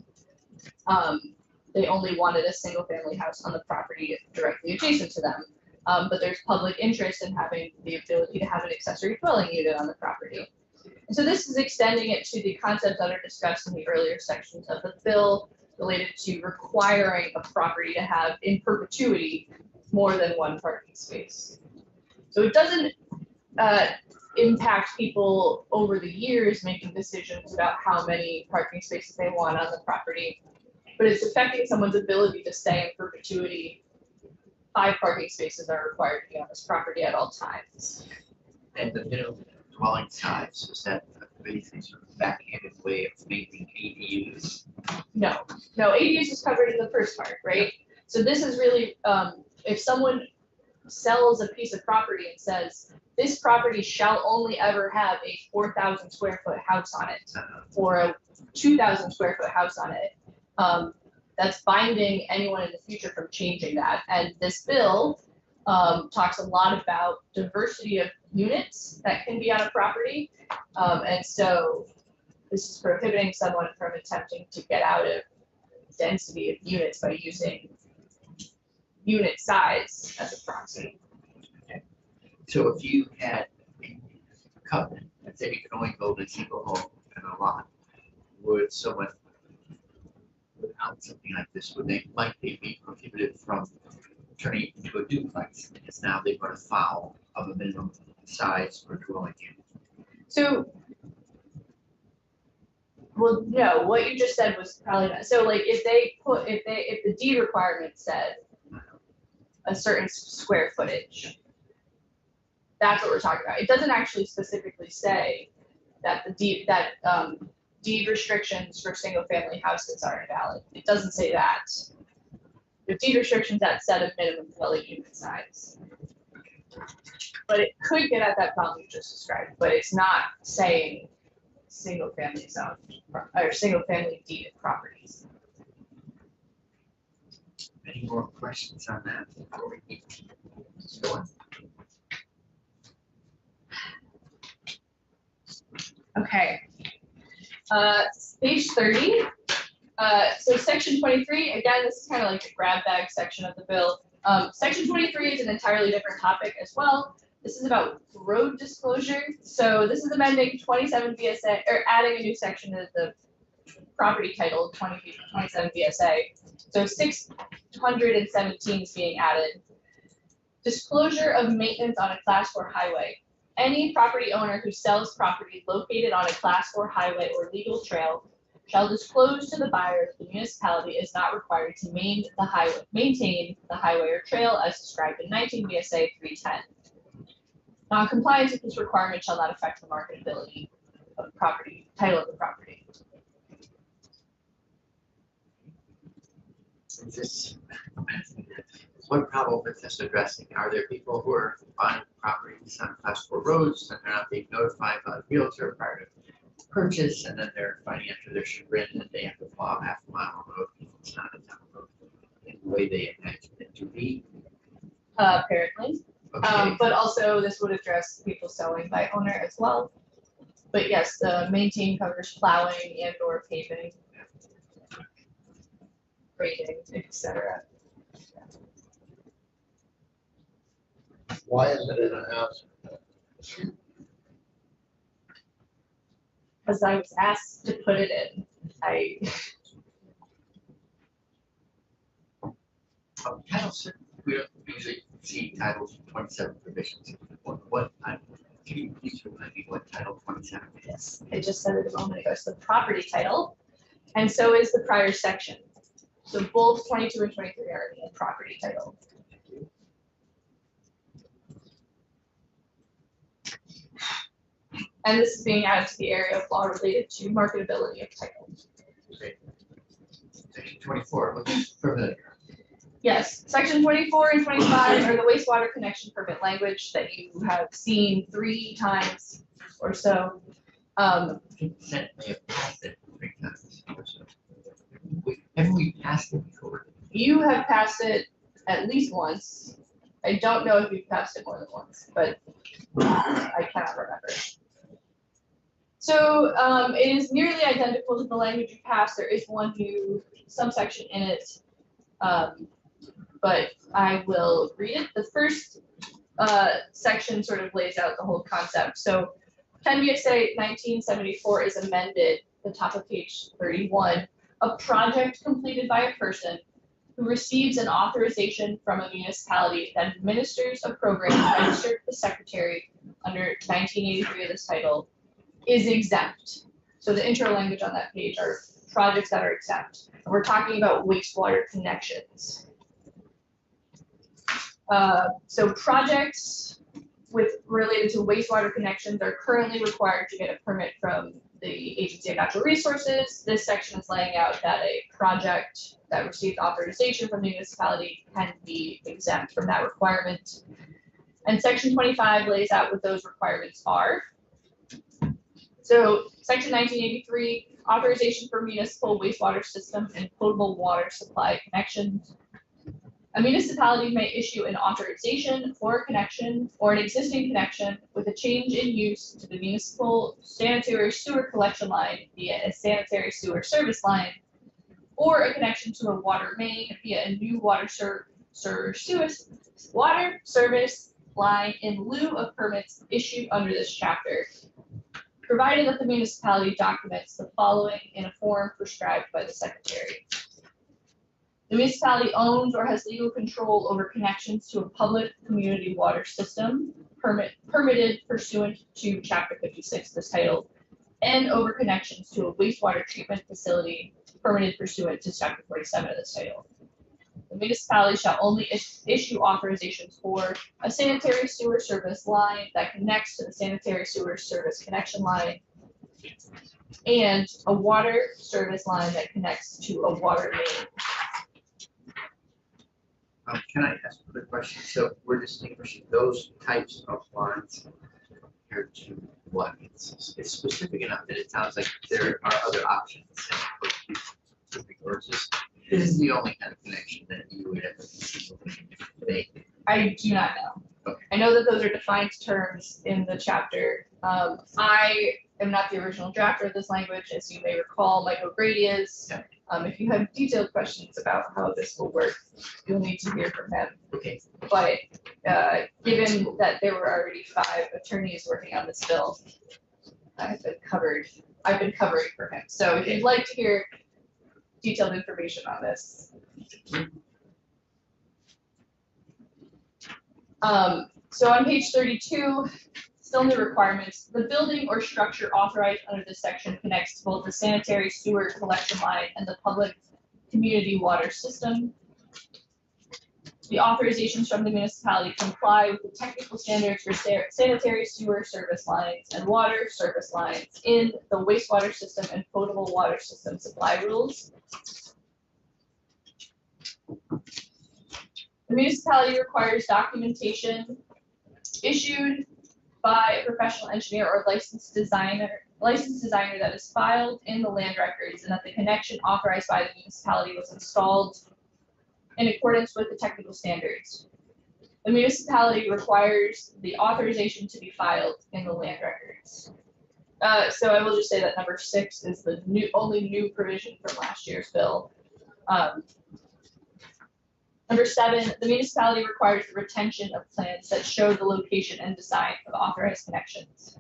They only wanted a single family house on the property directly adjacent to them. But there's public interest in having the ability to have an accessory dwelling unit on the property. And so this is extending it to the concepts that are discussed in the earlier sections of the bill related to requiring a property to have in perpetuity more than one parking space. So it doesn't impact people over the years making decisions about how many parking spaces they want on the property, but it's affecting someone's ability to stay in perpetuity. 5 parking spaces are required to be on this property at all times. And the minimum dwelling size, is that a basic sort of backhanded way of making ADUs? No, ADUs is covered in the first part, right? So this is really, if someone sells a piece of property and says, this property shall only ever have a 4,000 square foot house on it, or a 2,000 square foot house on it, that's binding anyone in the future from changing that. And this bill talks a lot about diversity of units that can be on a property. And so this is prohibiting someone from attempting to get out of density of units by using unit size as a proxy. So if you had a covenant that said you could only build a single home in a lot, would someone without something like this, might they be prohibited from turning it into a duplex? Because now they've got a foul of a minimum size for dwelling unit. So, well, no, what you just said was probably not. So like if the deed requirement said a certain square footage, that's what we're talking about. It doesn't actually specifically say that deed restrictions for single family houses are invalid. It doesn't say that. The deed restrictions that set a minimum dwelling unit size. But it could get at that problem you just described, but it's not saying single family zone or single family deeded properties. Any more questions on that before we keep going? Okay. Page 30. So section 23, again, this is kind of like the grab bag section of the bill. Section 23 is an entirely different topic as well. This is about road disclosure. So this is amending 27 VSA, or adding a new section to the property title 27 VSA. So 617 is being added. Disclosure of maintenance on a class 4 highway. Any property owner who sells property located on a class 4 highway or legal trail shall disclose to the buyer that the municipality is not required to maintain the highway or trail as described in 19 VSA 310. Non-compliance with this requirement shall not affect the marketability of the property, title of the property. Is this, what problem is this addressing? Are there people who are buying properties on class 4 roads and they're not being notified by the realtor prior to purchase, and then they're finding after their chagrin that they have to plow half a mile of road because it's not a town road in the way they imagined it to be? Apparently. Okay, But also this would address people selling by owner as well. But yes, the maintain covers plowing and or paving, grading, etc. Why is it in a house? As I was asked to put it in, Title VI, we don't usually see Title 27 provisions. Can you please remind me what Title 27 is? yes, I just said it a moment ago, it's the property title, and so is the prior section. So both 22 and 23 are in the property title. And this is being added to the area of law related to marketability of title. Section 24, looks familiar. Yes, section 24 and 25 are the wastewater connection permit language that you have seen 3 times or so. Consent may have passed it 3 times or so. Haven't we passed it before? You have passed it at least once. I don't know if you've passed it more than once, but I cannot remember. So it is nearly identical to the language you passed. There is one new subsection in it, but I will read it. The first section sort of lays out the whole concept. So 10 VSA 1974 is amended, the top of page 31. A project completed by a person who receives an authorization from a municipality that administers a program registered with the secretary under 1983 of this title is exempt. So the intro language on that page are projects that are exempt. And we're talking about wastewater connections. So projects related to wastewater connections are currently required to get a permit from the Agency of Natural Resources. This section is laying out that a project that receives authorization from the municipality can be exempt from that requirement. And section 25 lays out what those requirements are. So section 1983, authorization for municipal wastewater system and potable water supply connections. A municipality may issue an authorization for a connection or an existing connection with a change in use to the municipal sanitary sewer collection line via a sanitary sewer service line, or a connection to a water main via a new water service line in lieu of permits issued under this chapter, provided that the municipality documents the following in a form prescribed by the secretary. The municipality owns or has legal control over connections to a public community water system permitted pursuant to Chapter 56, this title, and over connections to a wastewater treatment facility permitted pursuant to Chapter 47 of this title. The municipality shall only issue authorizations for a sanitary sewer service line that connects to the sanitary sewer service connection line and a water service line that connects to a water main. Can I ask a quick question? So we're distinguishing those types of lines compared to what? It's specific enough that it sounds like there are other options. Or is this is the only kind of connection that you would ever make? I do not know. Okay. I know that those are defined terms in the chapter. I am not the original drafter of this language, as you may recall, Mike O'Grady is. Yeah. If you have detailed questions about how this will work, you'll need to hear from him. Okay. But given that there were already 5 attorneys working on this bill, I've been covering for him. So if you'd like to hear detailed information on this. So on page 32, still new requirements, the building or structure authorized under this section connects to both the sanitary sewer collection line and the public community water system. The authorizations from the municipality comply with the technical standards for sanitary sewer service lines and water service lines in the wastewater system and potable water system supply rules. The municipality requires documentation issued by a professional engineer or licensed designer that is filed in the land records, and that the connection authorized by the municipality was installed in accordance with the technical standards. The municipality requires the authorization to be filed in the land records. So I will just say that number 6 is the only new provision from last year's bill. Number 7, the municipality requires the retention of plans that show the location and design of authorized connections.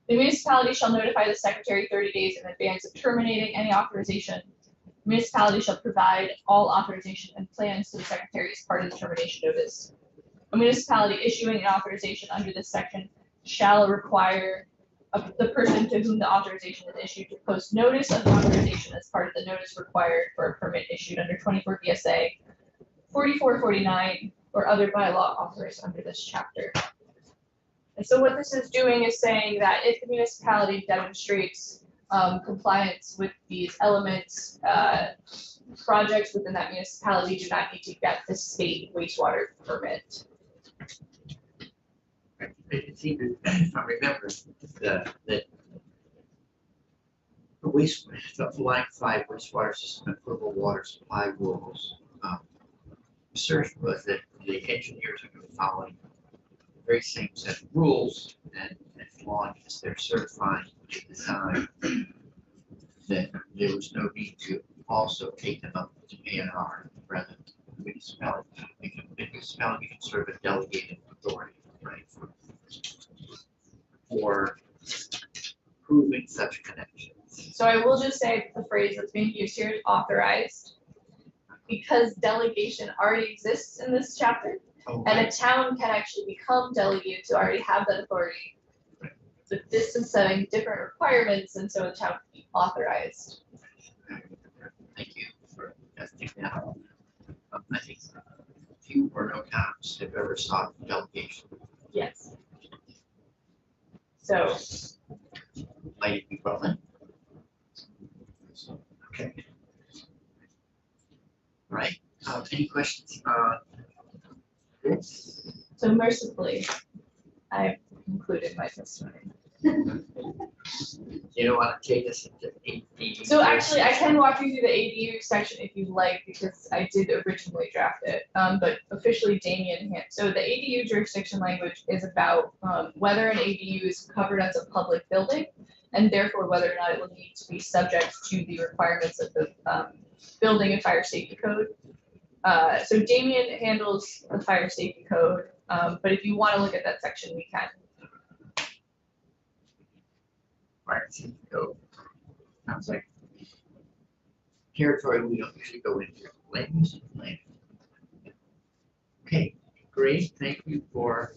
The municipality shall notify the secretary 30 days in advance of terminating any authorization. The municipality shall provide all authorization and plans to the secretary as part of the termination notice. A municipality issuing an authorization under this section shall require the person to whom the authorization is issued to post notice of the authorization as part of the notice required for a permit issued under 24 VSA 4449 or other bylaw authorized under this chapter. And so what this is doing is saying that if the municipality demonstrates compliance with these elements, projects within that municipality do not need to get the state wastewater permit. It seemed, if I remember, that the line 5 wastewater system and potable water supply rules, research was that the engineers are going to be following the very same set of rules, and as long as they're certifying the design, that there was no need to also take them up to A&R rather than the municipality. The municipality can serve a delegated authority, right, for proving such connections. So I will just say the phrase that's being used here is authorized, because delegation already exists in this chapter, and a town can actually become delegated to already have that authority. But this is setting different requirements, and so the town can be authorized. Thank you for testing that out. I think few or no towns have ever sought delegation. Yes. So, Might it be Rutland? Okay. Right, any questions on this? so mercifully, I've concluded my testimony. You don't want to take us into AD? So actually, I can walk you through the ADU section if you'd like, because I did originally draft it, but officially Damien so the ADU jurisdiction language is about whether an ADU is covered as a public building, and therefore whether or not it will need to be subject to the requirements of the building and fire safety code. So Damien handles the fire safety code, but if you want to look at that section, we can. Fire safety code. Sounds like territory we don't usually go into. Land use plan. Okay, great. Thank you for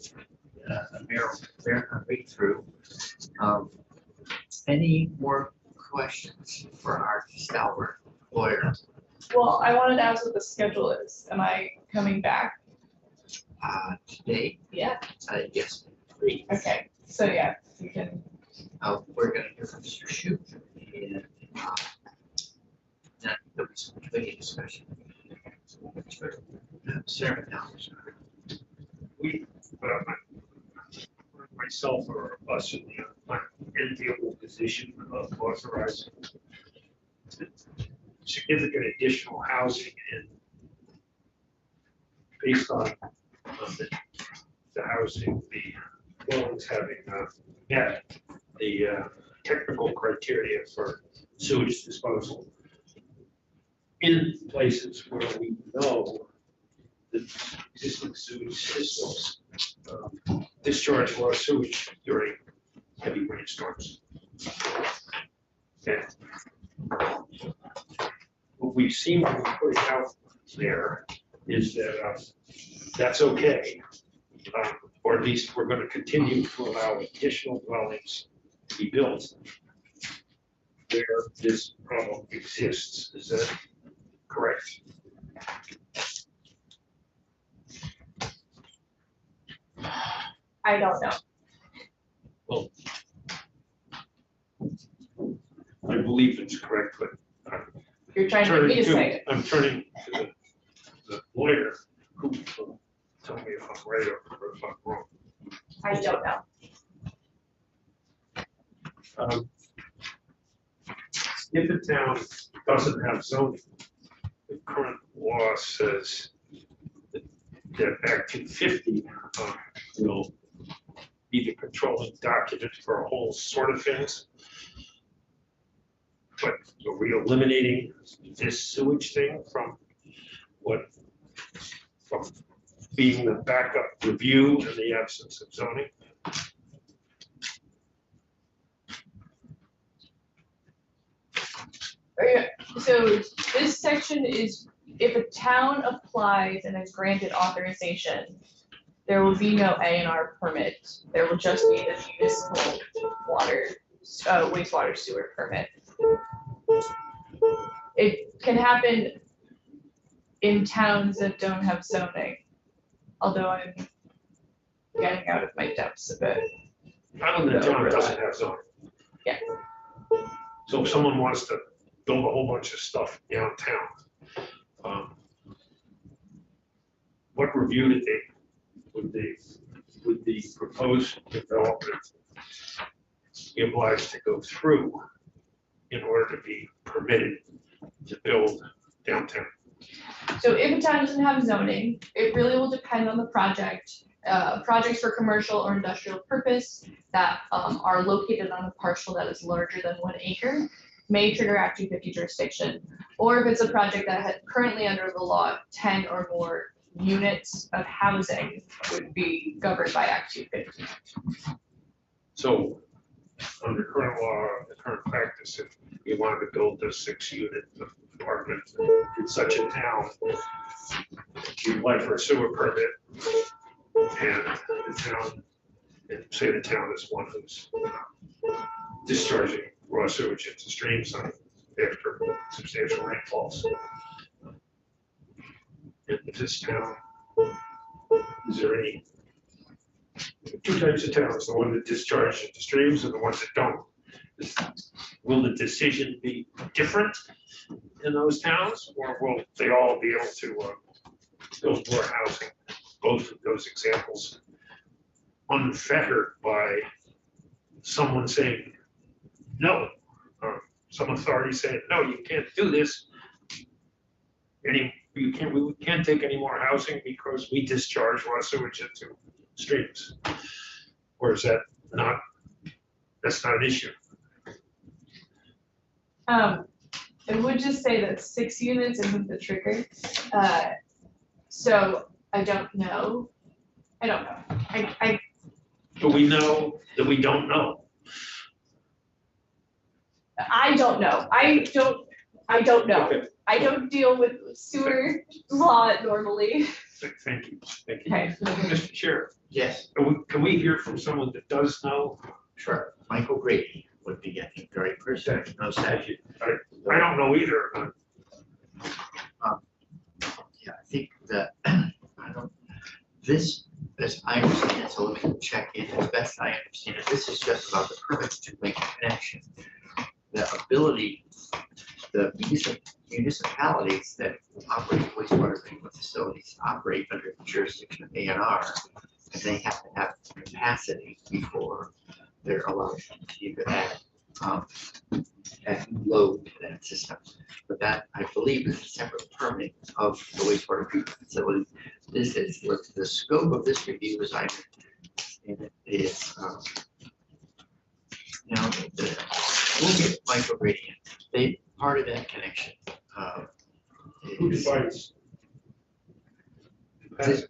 a read through. Any more questions for our stalwart lawyer? Well, I wanted to ask what the schedule is. Am I coming back? Today? Yeah. Yes, please. Okay, so yeah, you can. We're gonna hear from Mr. Shute and then there'll be some committee discussion. Sarah now. We, myself or us in the enviable position of authorizing significant additional housing and based on the housing, the dwellings having met the technical criteria for sewage disposal in places where we know the existing sewage systems discharge raw sewage during heavy rainstorms. And what we seem to be putting out there is that that's okay. Or at least we're going to continue to allow additional dwellings to be built where this problem exists. Is that correct? I don't know. Well, I believe it's correct, but You're trying to get me to say it. I'm turning to the lawyer who will tell me if I'm right or if I'm wrong. I don't know. If a town doesn't have zoning, the current law says that Act 250 will be the controlling document for a whole sort of things. But are we eliminating this sewage thing from being the backup review in the absence of zoning? So this section is, if a town applies and is granted authorization, there will be no A&R permit. There will just be the municipal water, wastewater sewer permit. It can happen in towns that don't have zoning, although I'm getting out of my depths a bit. Town that town doesn't have zoning. Yeah. So if someone wants to build a whole bunch of stuff downtown, what review would the proposed development be obliged to go through in order to be permitted to build downtown? So if a town doesn't have zoning, it really will depend on the project. Projects for commercial or industrial purpose that are located on a parcel that is larger than 1 acre may trigger Act 250 jurisdiction. Or if it's a project that had currently under the law 10 or more units of housing would be governed by Act 250. So under current law, the current practice, if you wanted to build a 6-unit apartment in such a town, you apply for a sewer permit, and the town, and say the town is one who's discharging raw sewage into streams after substantial rainfalls. In this town, is there any, two types of towns, the one that discharge into streams and the ones that don't? Will the decision be different in those towns, or will they all be able to build more housing? Both of those examples unfettered by someone saying no, or some authority saying no, you can't do this. We can't take any more housing because we discharge raw sewage into streams. Or is that not? That's not an issue. I would just say that 6 units isn't the trigger. So I don't know. I don't know. But we know that we don't know. I don't know. I don't know. Okay. I don't deal with sewer law normally. Thank you. Okay. Mr. Chair, Yes, can we hear from someone that does know? sure. Michael Grady would be, I think, very person, no statute. I don't know either. Yeah, I think that, this, as I understand it, so let me check in, as best I understand it, this is just about the permit to make a connection. The ability, the municipalities that operate wastewater treatment facilities operate under the jurisdiction of A&R, and they have to have capacity before they're allowed to continue to add load to that system. But that, I believe, is a separate permit of the wastewater treatment facility. This is, what the scope of this review, as I and it is, we'll get microgradient. They, part of that connection, Who is, defines? This-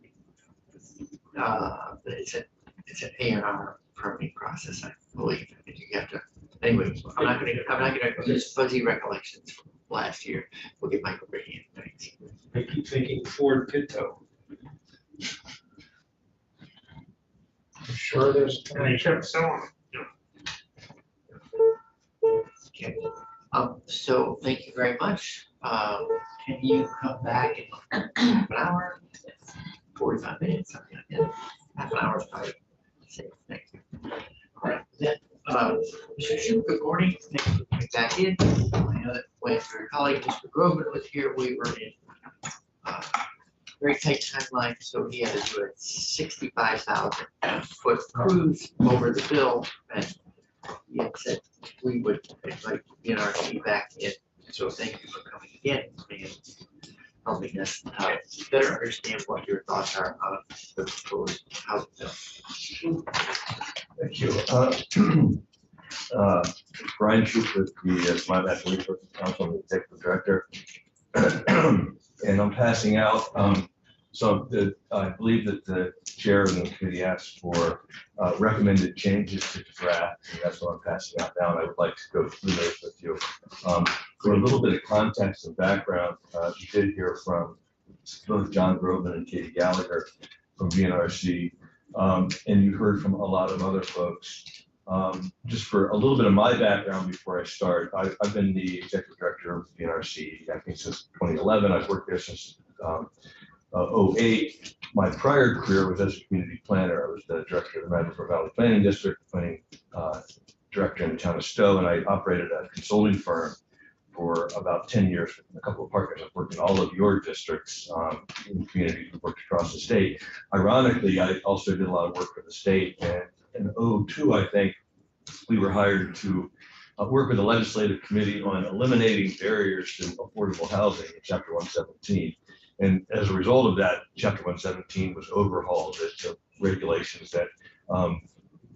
it's an A&R permitting process, I believe. And you have to, anyway, I'm not gonna, just fuzzy recollections from last year. We'll get microgradient things. I keep thinking Ford Pinto. I'm sure there's. And they kept selling them. Okay, so thank you very much. Can you come back in half an hour, 45 minutes, something like that? Half an hour is probably safe, thank you. All right, then, Mr. Shu, good morning, thank you for coming back in. I know that when your colleague, Mr. Groveman, was here, we were in very tight timeline, so he had to do a 65,000 foot cruise over the bill, and he had said we would invite the NRC back in, so thank you for coming again and helping us better understand what your thoughts are on the proposed housing bill. Thank you. Brian Shoup with the Smart Natural Resources Council, I'm the executive director. And I'm passing out, I believe that the chair of the committee asked for recommended changes to the draft, and that's what I'm passing out now, and I would like to go through those with you. For a little bit of context and background, you did hear from both John Groveman and Katie Gallagher from VNRC, and you heard from a lot of other folks. Just for a little bit of my background before I start, I've been the executive director of VNRC, I think since 2011. I've worked there since 2008. My prior career was as a community planner. I was the director of the Madison River Valley Planning District, planning director in the town of Stowe, and I operated a consulting firm for about 10 years with a couple of partners. I've worked in all of your districts in communities. We've worked across the state. Ironically, I also did a lot of work for the state, and in 2002, I think, we were hired to work with the legislative committee on eliminating barriers to affordable housing in Chapter 117. And as a result of that, Chapter 117 was overhauled to regulations that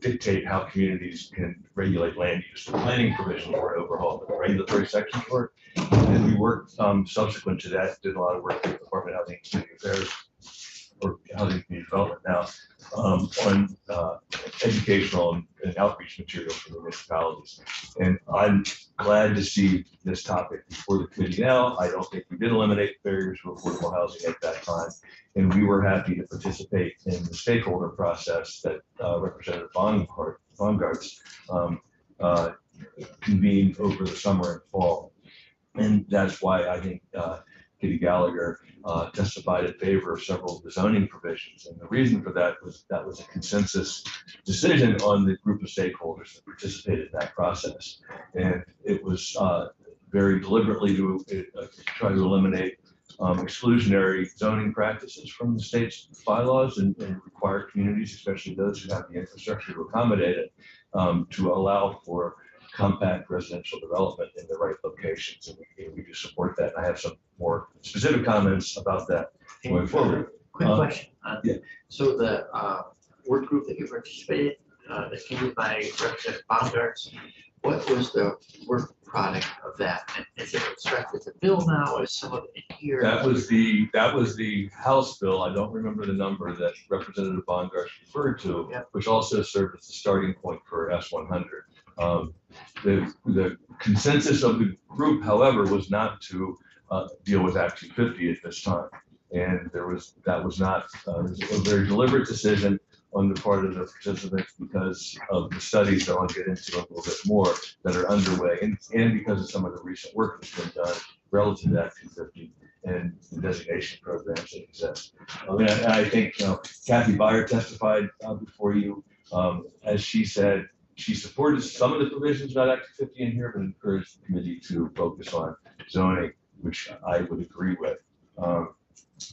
dictate how communities can regulate land use. The planning provisions were overhauled, but the regulatory sections were. And we worked subsequent to that, did a lot of work with the Department of Housing and Community Affairs, or Housing and Community Development now, on educational and outreach materials for the municipalities. And I'm glad to see this topic before the committee now. I don't think we did eliminate barriers to affordable housing at that time. And we were happy to participate in the stakeholder process that Representative Baumgart's convened over the summer and fall. And that's why I think Katie Gallagher testified in favor of several of the zoning provisions. And the reason for that was a consensus decision on the group of stakeholders that participated in that process. And it was very deliberately to try to eliminate exclusionary zoning practices from the state's bylaws and require communities, especially those who have the infrastructure to accommodate it, to allow for compact residential development in the right locations, and we do support that. And I have some more specific comments about that going forward. Quick question. Yeah. So the work group that you participated, that came in by Representative Baumgart, what was the work product of that? And is it constructed as a bill now? Is some of it in here? That was the House bill. I don't remember the number that Representative Baumgart referred to, Yeah. which also served as the starting point for S100. The consensus of the group, however, was not to deal with Act 250 at this time. And that was not, it was a very deliberate decision on the part of the participants because of the studies that I'll get into a little bit more that are underway, and because of some of the recent work that's been done relative to Act 250 and the designation programs that exist. I think Kathy Byer testified before you. As she said, she supported some of the provisions about Act 250 in here, but encouraged the committee to focus on zoning, which I would agree with.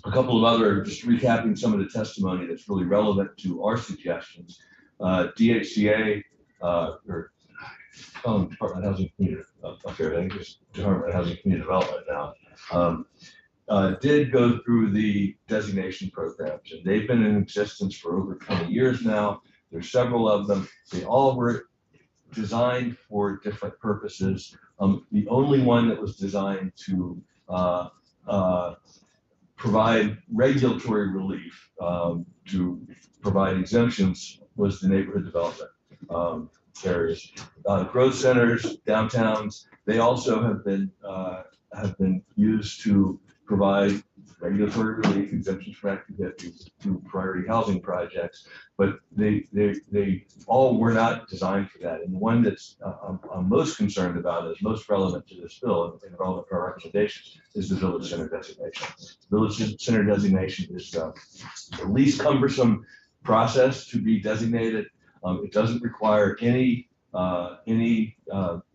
A couple of other, just recapping some of the testimony that's really relevant to our suggestions. DHCA, or Department of Housing and Community Affairs, I think it's Department of Housing and Community Development now, did go through the designation programs, and they've been in existence for over 20 years now. There's several of them. They all were designed for different purposes. The only one that was designed to provide regulatory relief, to provide exemptions, was the neighborhood development areas. Growth centers, downtowns, they also have been used to provide regulatory relief, exemptions from Act 250 to priority housing projects, but they all were not designed for that. And the one that's I'm most concerned about, is most relevant to this bill and relevant to our recommendations, is the village center designation. Village center designation is the least cumbersome process to be designated. It doesn't require any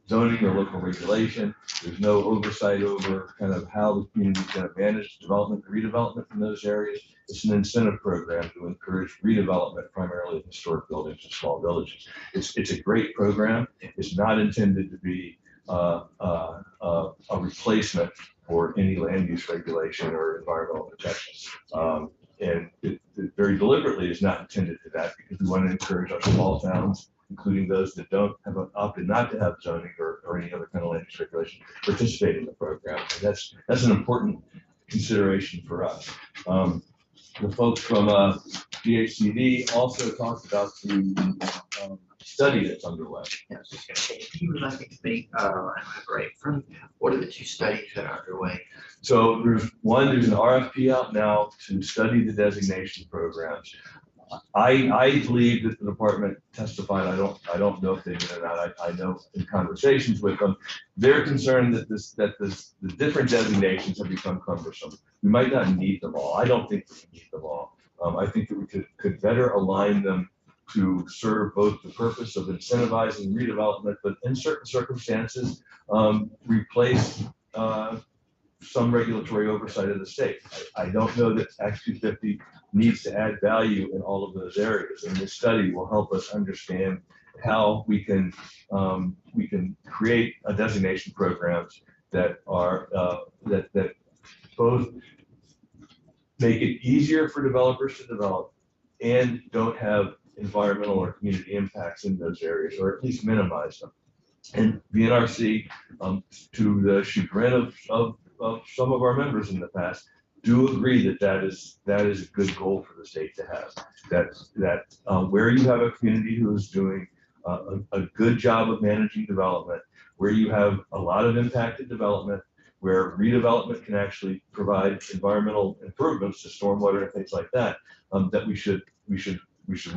zoning or local regulation. There's no oversight over kind of how the community is going to manage development and redevelopment in those areas. It's an incentive program to encourage redevelopment, primarily of historic buildings and small villages. It's a great program. It's not intended to be a replacement for any land use regulation or environmental protections. And it very deliberately is not intended for that, because we want to encourage our small towns, including those that don't have opted not to have zoning or any other kind of land use regulation, participate in the program. And that's an important consideration for us. The folks from DHCD also talked about the study that's underway. Yes, you would like to make elaborate from what are the two studies that are underway? So there's an RFP out now to study the designation programs. I believe that the department testified, I don't know if they did or not, I know in conversations with them, they're concerned that the different designations have become cumbersome. We might not need them all. I don't think we need them all. I think that we could better align them to serve both the purpose of incentivizing redevelopment, but in certain circumstances, replace some regulatory oversight of the state. I don't know that Act 250 needs to add value in all of those areas, and this study will help us understand how we can create a designation programs that are that both make it easier for developers to develop and don't have environmental or community impacts in those areas, or at least minimize them. And VNRC, to the chagrin of some of our members in the past, do agree that is a good goal for the state to have. That where you have a community who is doing a good job of managing development, where you have a lot of impacted development, where redevelopment can actually provide environmental improvements to stormwater and things like that, that we should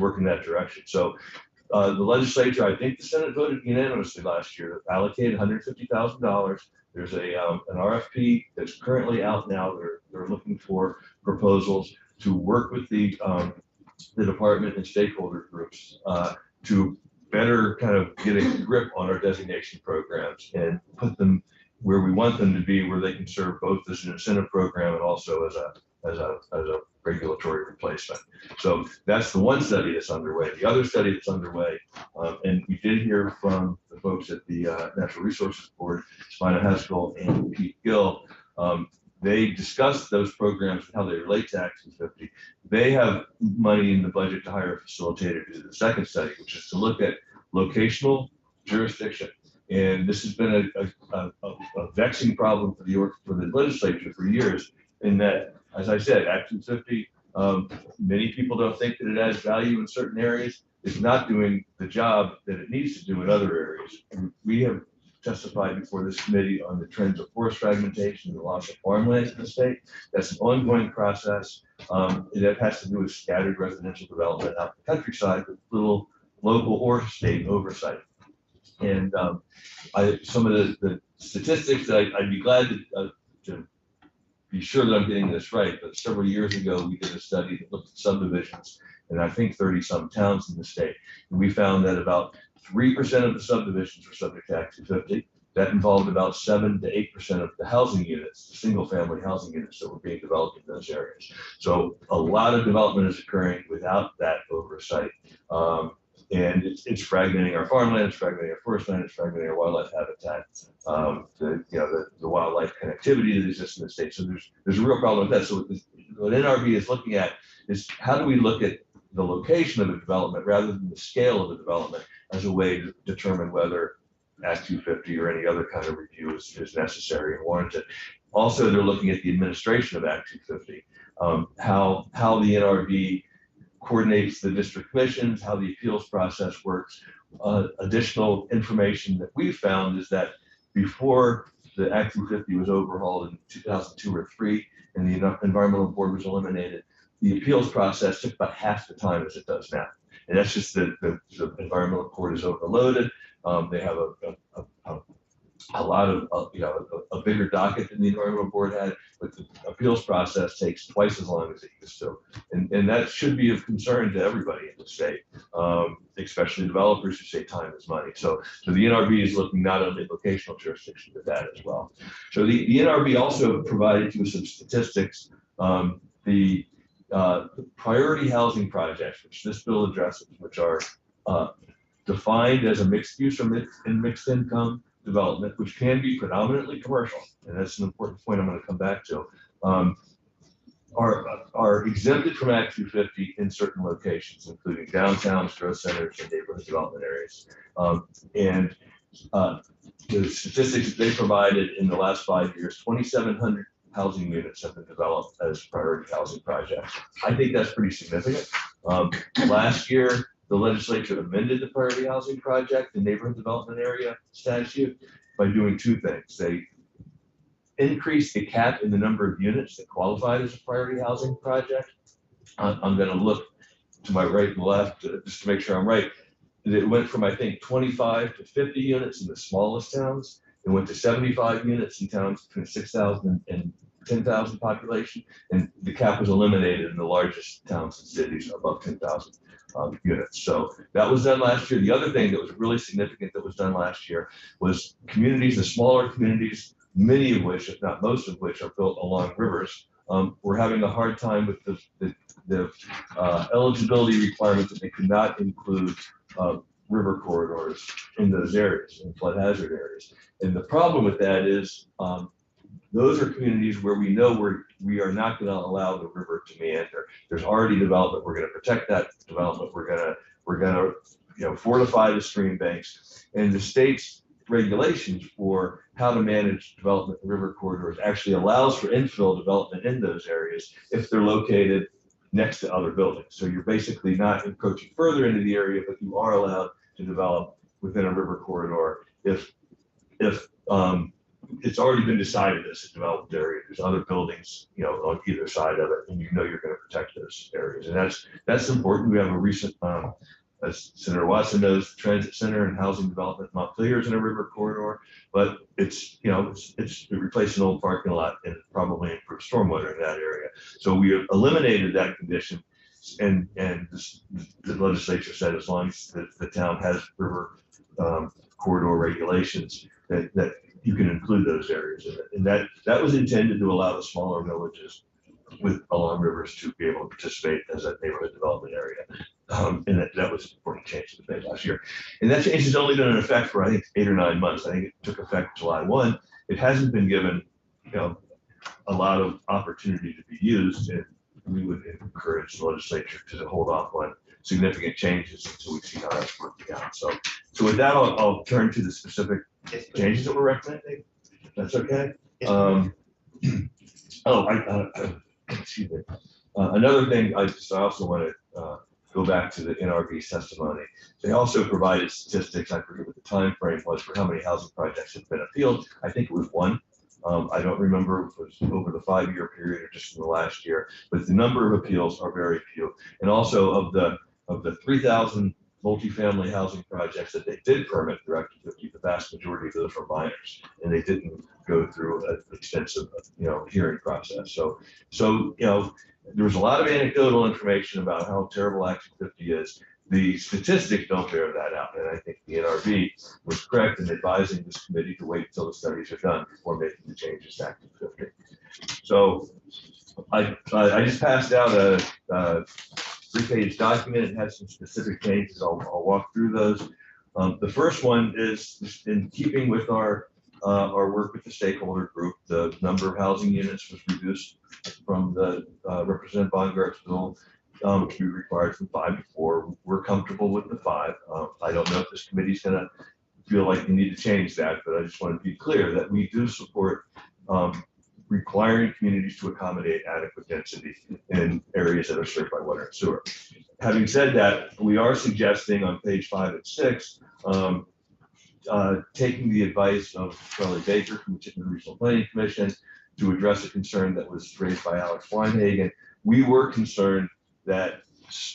work in that direction. So the legislature, I think the Senate voted unanimously last year to allocate $150,000. There's an RFP that's currently out now. They're looking for proposals to work with the department and stakeholder groups to better kind of get a grip on our designation programs and put them where we want them to be, where they can serve both as an incentive program and also as a regulatory replacement. So that's the one study that's underway. The other study that's underway, and we did hear from the folks at the Natural Resources Board, Spina Haskell and Pete Gill. They discussed those programs and how they relate to Act 250. They have money in the budget to hire a facilitator to do the second study, which is to look at locational jurisdiction. And this has been a vexing problem for the legislature for years, in that, as I said, Act 250, many people don't think that it adds value in certain areas. It's not doing the job that it needs to do in other areas. And we have testified before this committee on the trends of forest fragmentation and the loss of farmland in the state. That's an ongoing process. That has to do with scattered residential development out in the countryside with little local or state oversight. And some of the statistics that I'd be glad to be sure that I'm getting this right, but several years ago, we did a study that looked at subdivisions in I think 30-some towns in the state. And we found that about 3% of the subdivisions were subject to Act 250. That involved about 7 to 8% of the housing units, the single-family housing units that were being developed in those areas. So a lot of development is occurring without that oversight. And it's fragmenting our farmland, it's fragmenting our forest land, it's fragmenting our wildlife habitat, the wildlife connectivity that exists in the state. So there's a real problem with that. So what NRB is looking at is how do we look at the location of a development rather than the scale of the development as a way to determine whether Act 250 or any other kind of review is necessary and warranted. Also, they're looking at the administration of Act 250, how the NRB coordinates the district commissions, how the appeals process works. Additional information that we found is that before the Act 250 was overhauled in 2002 or 3, and the environmental board was eliminated, the appeals process took about half the time as it does now. And that's just the environmental court is overloaded. They have a lot of, a bigger docket than the environmental board had, but the appeals process takes twice as long as it used to. And that should be of concern to everybody in the state, especially developers who say time is money. So the NRB is looking not only at locational jurisdiction, but that as well. So the NRB also provided to us some statistics. The priority housing projects, which this bill addresses, which are defined as a mixed use or mixed income development, which can be predominantly commercial, and that's an important point I'm going to come back to, are exempted from Act 250 in certain locations, including downtowns, growth centers, and neighborhood development areas. And the statistics that they provided in the last 5 years, 2,700 housing units have been developed as priority housing projects. I think that's pretty significant. Last year, the legislature amended the priority housing project, the neighborhood development area statute, by doing two things. They increased the cap in the number of units that qualified as a priority housing project. I'm going to look to my right and left just to make sure I'm right. It went from, I think, 25 to 50 units in the smallest towns. It went to 75 units in towns between 6,000 and 10,000 population, and the cap was eliminated in the largest towns and cities above 10,000 units. So that was done last year. The other thing that was really significant that was done last year was communities, the smaller communities, many of which, if not most of which, are built along rivers, were having a hard time with the eligibility requirement that they could not include river corridors in those areas, in flood hazard areas. And the problem with that is those are communities where we know we are not going to allow the river to meander. There's already development. We're going to protect that development. We're going to fortify the stream banks, and the state's regulations for how to manage development in river corridors actually allows for infill development in those areas if they're located next to other buildings. So you're basically not encroaching further into the area, but you are allowed to develop within a river corridor if it's already been decided as a developed area. There's other buildings, on either side of it, and you're going to protect those areas. And that's important. We have a recent, as Senator Watson knows, the Transit Center and Housing Development in Montpelier is in a river corridor, but it's replaced an old parking lot and probably improved stormwater in that area. So we have eliminated that condition, and the legislature said as long as the town has river corridor regulations that you can include those areas in it. And that was intended to allow the smaller villages along rivers to be able to participate as a neighborhood development area. And that was an important change to the bill last year. And that change has only been in effect for, I think, 8 or 9 months. I think it took effect July 1. It hasn't been given, a lot of opportunity to be used, and we would encourage the legislature to hold off on significant changes until we see how that's working out. So with that, I'll turn to the specific changes that we're recommending. If that's okay. Excuse me. Another thing I also want to go back to the NRB's testimony. They also provided statistics. I forget what the time frame was for how many housing projects have been appealed. I think it was 1. I don't remember if it was over the 5-year period or just in the last year, but the number of appeals are very few. And also of the 3,000 multifamily housing projects that they did permit through Act 250, the vast majority of those were minors, and they didn't go through an extensive, hearing process. So there was a lot of anecdotal information about how terrible Act 250 is. The statistics don't bear that out, and I think the NRB was correct in advising this committee to wait until the studies are done before making the changes to Act 250. So I just passed out a 3-page document. It has some specific changes. I'll walk through those. The first one is in keeping with our work with the stakeholder group. The number of housing units was reduced from the Representative Bongart's bill to be required from 5 to 4. We're comfortable with the 5. I don't know if this committee's gonna feel like you need to change that, but I just want to be clear that we do support requiring communities to accommodate adequate density in areas that are served by water and sewer. Having said that, we are suggesting on page 5 and 6, taking the advice of Charlie Baker from the Chittenden Regional Planning Commission to address a concern that was raised by Alex Weinhagen. We were concerned that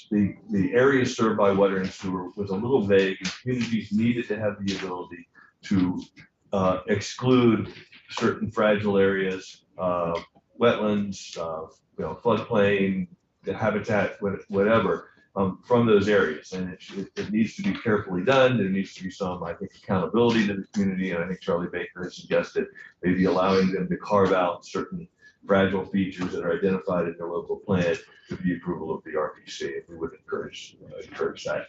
the area served by water and sewer was a little vague, and communities needed to have the ability to exclude certain fragile areas, wetlands, floodplain, the habitat, whatever, from those areas. And it needs to be carefully done. There needs to be some, I think, accountability to the community. And I think Charlie Baker has suggested maybe allowing them to carve out certain fragile features that are identified in their local plan with the approval of the RPC. And we would encourage that.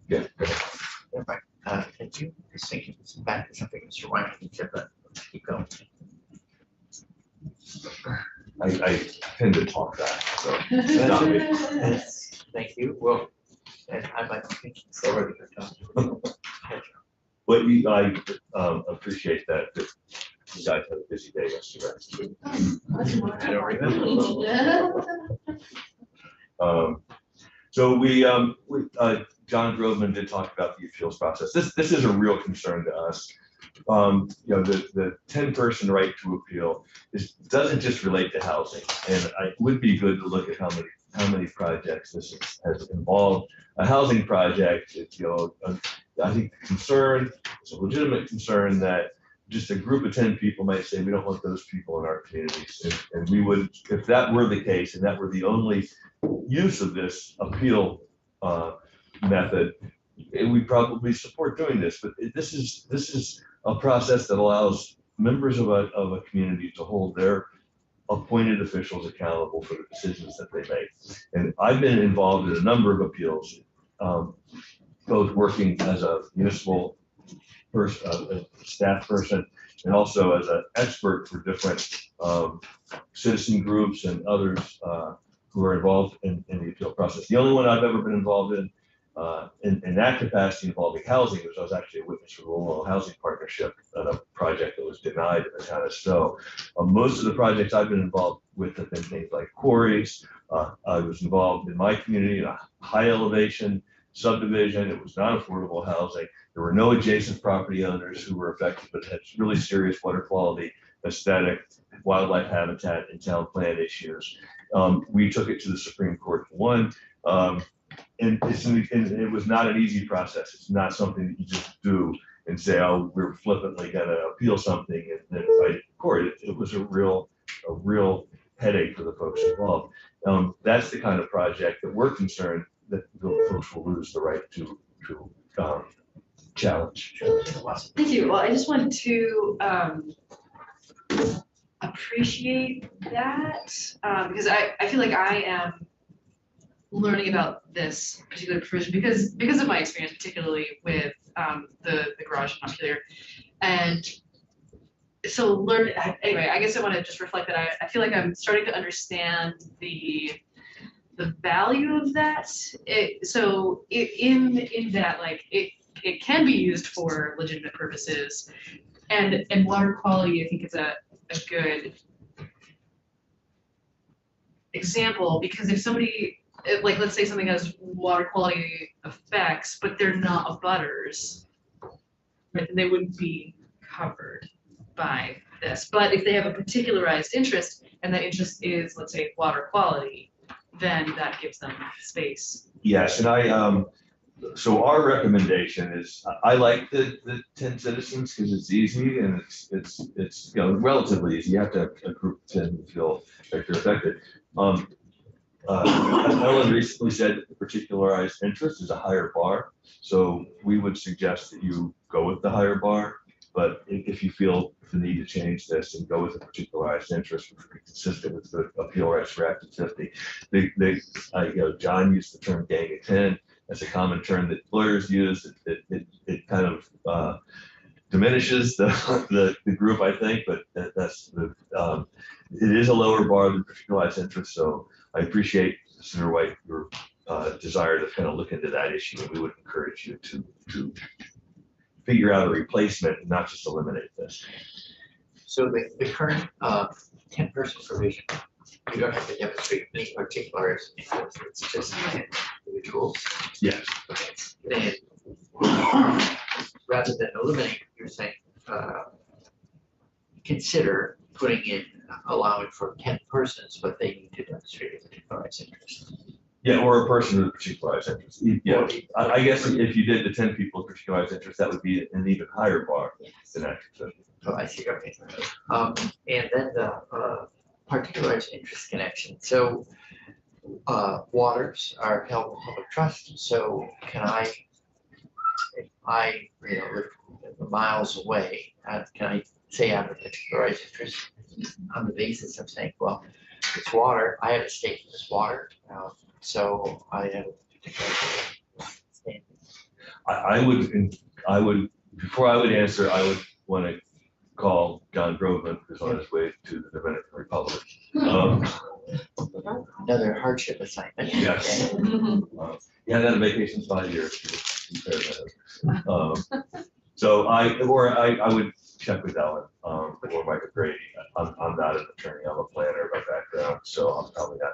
Yeah. Thank you. Just thinking back to something Mr. Weinstein said, but keep going. I tend to talk fast, so. Stop me. Thank you. Well, and I might be thinking slower than you're talking. But I appreciate that you guys had a busy day yesterday. I don't remember. So John Groveman did talk about the appeals process. This is a real concern to us. The 10-person right to appeal doesn't just relate to housing, and it would be good to look at how many projects this has involved. A housing project, I think the concern, it's a legitimate concern that just a group of 10 people might say, we don't want those people in our communities. And we would, if that were the case and that were the only use of this appeal method, we'd probably support doing this. But this is a process that allows members of a community to hold their appointed officials accountable for the decisions that they make. And I've been involved in a number of appeals, both working as a municipal person, a staff person, and also as an expert for different citizen groups and others who are involved in the appeal process. The only one I've ever been involved in that capacity involving housing was I was actually a witness for the Rural Housing Partnership on a project that was denied in the town of Stowe. Most of the projects I've been involved with have been things like quarries. I was involved in my community in a high elevation subdivision. It was not affordable housing. There were no adjacent property owners who were affected, but had really serious water quality, aesthetic, wildlife habitat, and town plan issues. We took it to the Supreme Court and won. And it was not an easy process. It's not something that you just do and say, oh, we're flippantly going to appeal something and then fight it in court. It was a real headache for the folks involved. That's the kind of project that we're concerned that the folks will lose the right to challenge. Thank you. Well, I just wanted to appreciate that because I feel like I am learning about this particular provision because of my experience, particularly with the garage and modular. And so anyway, I guess I want to just reflect that I feel like I'm starting to understand the value of that. In that, like, it can be used for legitimate purposes, and water quality, I think, is a good example, because if somebody, like, let's say something has water quality effects, but they're not abutters, right, then they wouldn't be covered by this. But if they have a particularized interest, and that interest is, let's say, water quality, then that gives them space. Yes, and so our recommendation is, I like the 10 citizens because it's easy and it's relatively easy. You have to have a group of 10 to feel like they're affected. Ellen recently said that the particularized interest is a higher bar, so we would suggest that you go with the higher bar. But if you feel the need to change this and go with a particularized interest, which would be consistent with the appeal rights for Act of 50, John used the term gang of 10. That's a common term that lawyers use. It kind of diminishes the group, I think, but that's it is a lower bar than particularized interest, so I appreciate, Senator White, your desire to kind of look into that issue, and we would encourage you to figure out a replacement and not just eliminate this. So the current 10-person provision, you don't have to demonstrate any particular interest, it's just 10 individuals. Yes. Then, rather than eliminate, you're saying, consider putting in, allowing for 10 persons, but they need to demonstrate a particularized interest. Yeah, or a person with a particularized interest. Yeah, I guess if you did the 10 people with particularized interest, that would be an even higher bar than actually. Oh, I see, okay. And then the particularized interest connection. So waters are held in public trust, so can I, if I, live miles away, can I say I have a particularized interest on the basis of saying, well, it's water, I have a stake in this water, so I have a particular stake. I would, before I would answer, I would want to call John Groveman, who's on his way to the Dominican Republic. Another hardship assignment. Yes. He had a vacation 5 years. So I would check with Ellen or Michael Grady. I'm not an attorney, I'm a planner by background, so I'm probably not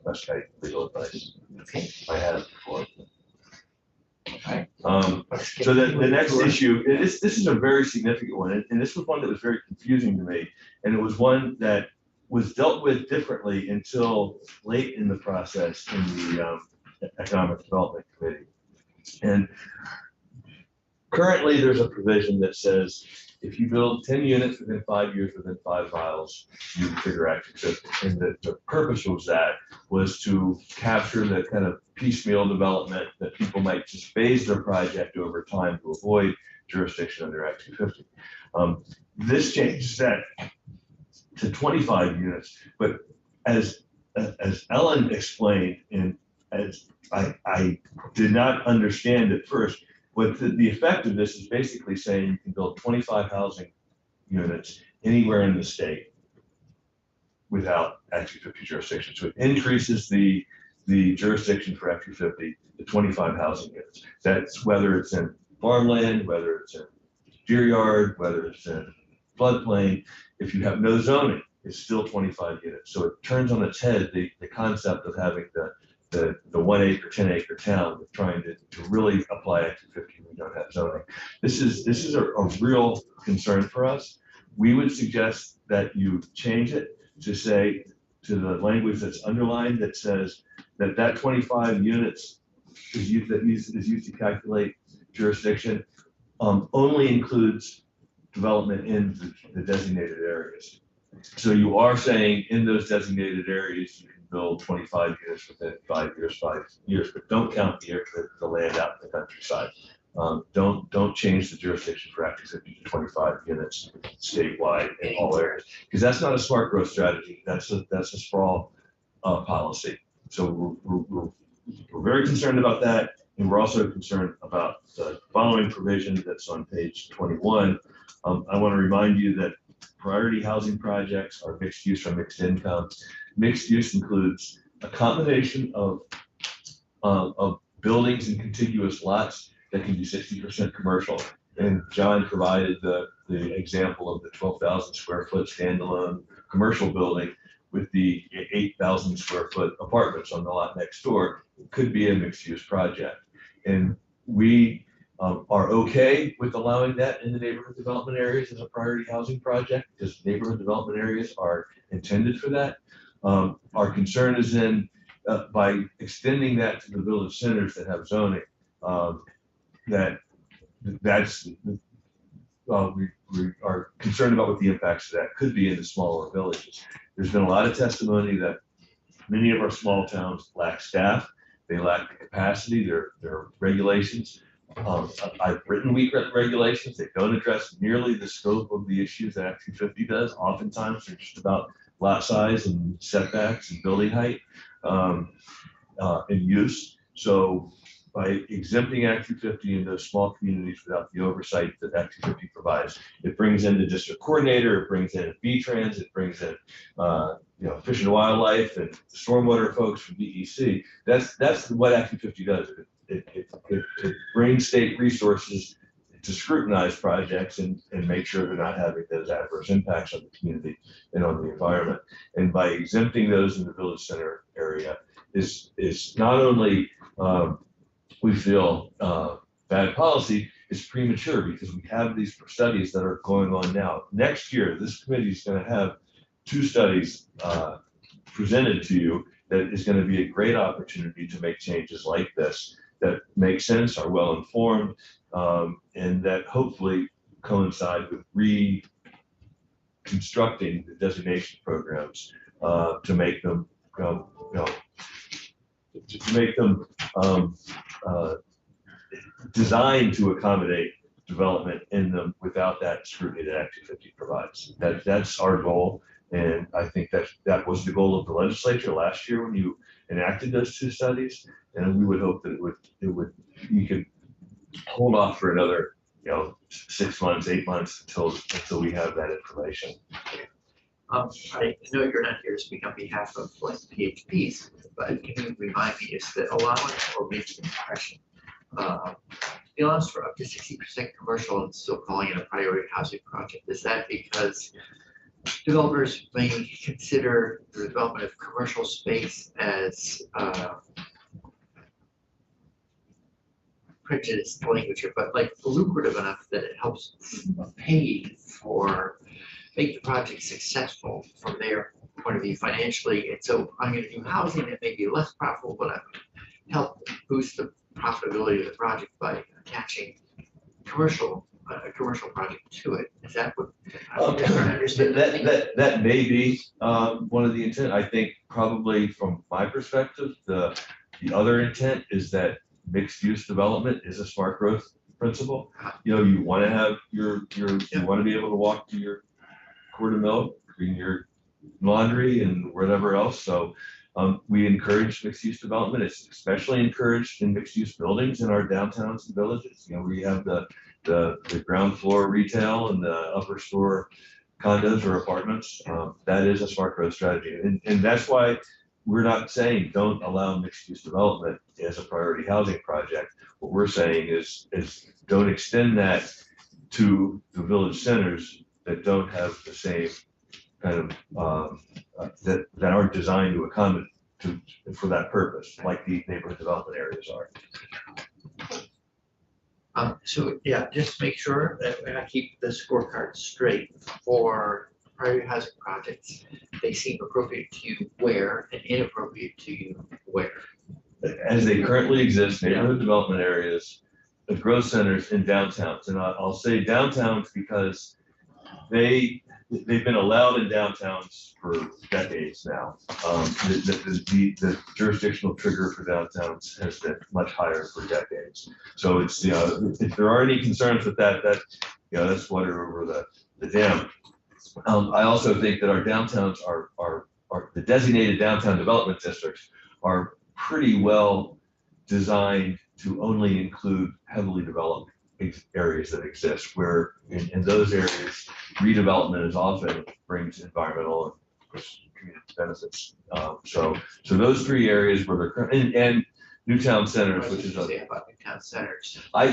the best guy for legal advice. Okay. I had before. Right. So the next issue, this is a very significant one, and this was one that was very confusing to me, and it was one that was dealt with differently until late in the process in the Economic Development Committee. And currently, there's a provision that says if you build 10 units within 5 years, within 5 miles, you can trigger Act 250. And the purpose was to capture the kind of piecemeal development that people might just phase their project over time to avoid jurisdiction under Act 250. This changes that to 25 units, but as Ellen explained, and as I did not understand at first, what the effect of this is basically saying you can build 25 housing units anywhere in the state without Act 250 jurisdiction. So it increases the jurisdiction for Act 250 to 25 housing units. That's whether it's in farmland, whether it's in deer yard, whether it's in floodplain. If you have no zoning, it's still 25 units. So it turns on its head the concept of having the 1 acre, 10 acre town with trying to really apply Act 250 when we don't have zoning. This is a real concern for us. We would suggest that you change it to say, to the language that's underlined that says that 25 units is used to calculate jurisdiction only includes development in the designated areas. So you are saying in those designated areas, you can build 25 units within 5 years, but don't count the land out in the countryside. Don't change the jurisdiction for Act 250 to 25 units statewide in all areas, because that's not a smart growth strategy. That's a sprawl policy. So we're very concerned about that, and we're also concerned about the following provision that's on page 21. I want to remind you that priority housing projects are mixed use or mixed income. Mixed use includes a combination of buildings and contiguous lots that can be 60% commercial. And John provided the example of the 12,000 square foot standalone commercial building with the 8,000 square foot apartments on the lot next door. It could be a mixed use project. And we are okay with allowing that in the neighborhood development areas as a priority housing project, because neighborhood development areas are intended for that. Our concern is in by extending that to the village centers that have zoning, we are concerned about what the impacts of that could be in the smaller villages. There's been a lot of testimony that many of our small towns lack staff. They lack the capacity, their regulations. I've written weak regulations. They don't address nearly the scope of the issues that Act 250 does. Oftentimes they're just about lot size and setbacks and building height and use. So by exempting Act 250 in those small communities without the oversight that Act 250 provides, it brings in the district coordinator, it brings in V-Trans, it brings in Fish and Wildlife and stormwater folks from DEC. That's what Act 250 does. It brings state resources to scrutinize projects and make sure they're not having those adverse impacts on the community and on the environment. And by exempting those in the village center area is not only we feel bad policy, it's premature because we have these studies that are going on now. Next year, this committee is going to have 2 studies presented to you that is going to be a great opportunity to make changes like this that make sense, are well informed, and that hopefully coincide with reconstructing the designation programs to make them designed to accommodate development in them without that scrutiny that Act 250 provides. That's our goal, and I think that was the goal of the legislature last year when you enacted those 2 studies. And we would hope that you could hold off for another 6 months, 8 months until we have that information. I know you're not here to speak on behalf of PHPs, but can you remind me, is the allowance or maybe impression, the allowance for up to 60% commercial and still calling it a priority housing project? Is that because developers may consider the development of commercial space as prejudiced language here, but like lucrative enough that it helps pay for, make the project successful from their point of view financially? And so I'm going to do housing that may be less profitable, but I help boost the profitability of the project by attaching a commercial project to it. Is that what I'm trying to understand? That may be one of the intent. I think probably from my perspective, the other intent is that mixed use development is a smart growth principle. You want to have you want to be able to walk to your quart of milk, clean your laundry and whatever else. So we encourage mixed use development. It's especially encouraged in mixed use buildings in our downtowns and villages. We have the ground floor retail and the upper store condos or apartments. That is a smart growth strategy. And that's why we're not saying don't allow mixed use development as a priority housing project. What we're saying is don't extend that to the village centers that don't have the same kind of that aren't designed to accommodate for that purpose, like the neighborhood development areas are. So yeah, just make sure that when I keep the scorecard straight for priority housing projects, they seem appropriate to you where and inappropriate to you where. As they currently exist, neighborhood development areas, the growth centers in downtowns, and I'll say downtowns because they've been allowed in downtowns for decades now. The jurisdictional trigger for downtowns has been much higher for decades. So it's if there are any concerns with that, that's water over the dam. I also think that our downtowns are the designated downtown development districts are pretty well designed to only include heavily developed areas that exist, where in those areas redevelopment is often brings environmental and of course community benefits. So those 3 areas where they're and Newtown centers, which is about Newtown centers. My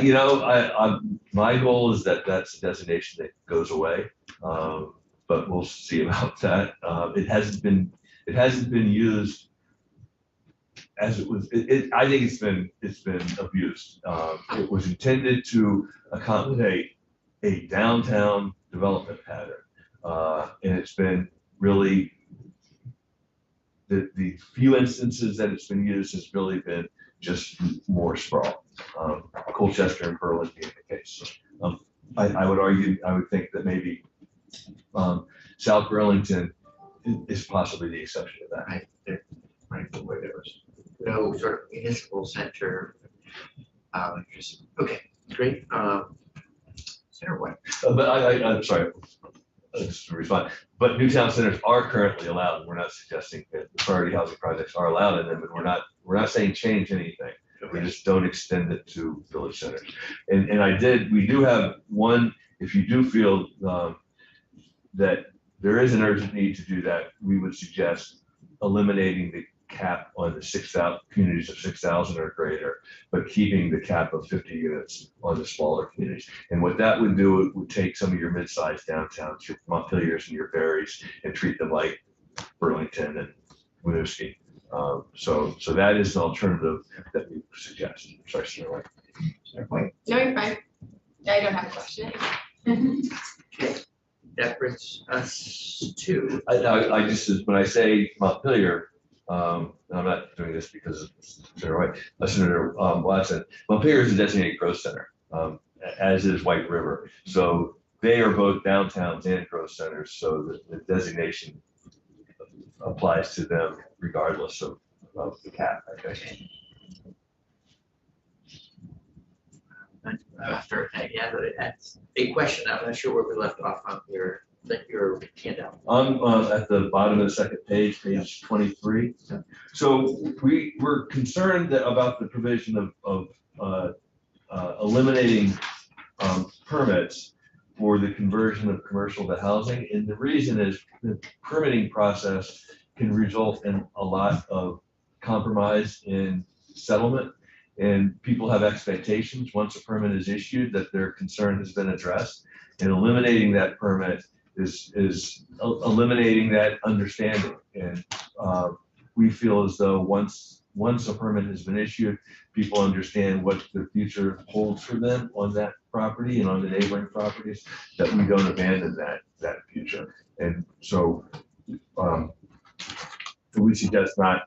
goal is that that's a designation that goes away, but we'll see about that. It hasn't been used as it was. I think it's been abused. It was intended to accommodate a downtown development pattern, and it's been really the few instances that it's been used has really been just more sprawl. Colchester and Berlin being the case. I would think that maybe South Burlington is possibly the exception to that. Right, where there was no sort of municipal center. Okay, great. Center what? But I'm sorry, just to respond. But Newtown centers are currently allowed. We're not suggesting that priority housing projects are allowed in them, and we're not saying change anything. and we just don't extend it to village centers. And we do have one, if you do feel that there is an urgent need to do that, we would suggest eliminating the cap on the 6,000 communities of 6,000 or greater, but keeping the cap of 50 units on the smaller communities. And what that would do, it would take some of your mid-sized downtowns, your Montpeliers and your Berries, and treat them like Burlington and Winooski. So that is an alternative that we suggest. Sorry, Sarah. Wait, No, you're fine. I don't have a question. that brings us to, I just, when I say Montpelier, and I'm not doing this because of Senator Watson, Montpelier is a designated growth center, as is White River. So they are both downtowns and growth centers, so the designation applies to them regardless of the cap, I think. after, yeah, that's a question. I'm not sure where we left off on your handout. I'm at the bottom of the second page, page 23. So we were concerned about the provision of eliminating permits for the conversion of commercial to housing. And the reason is the permitting process can result in a lot of compromise in settlement. And people have expectations once a permit is issued that their concern has been addressed. And eliminating that permit is eliminating that understanding. And we feel as though once a permit has been issued, people understand what the future holds for them on that property and on the neighboring properties, that we don't abandon that future. And so we suggest not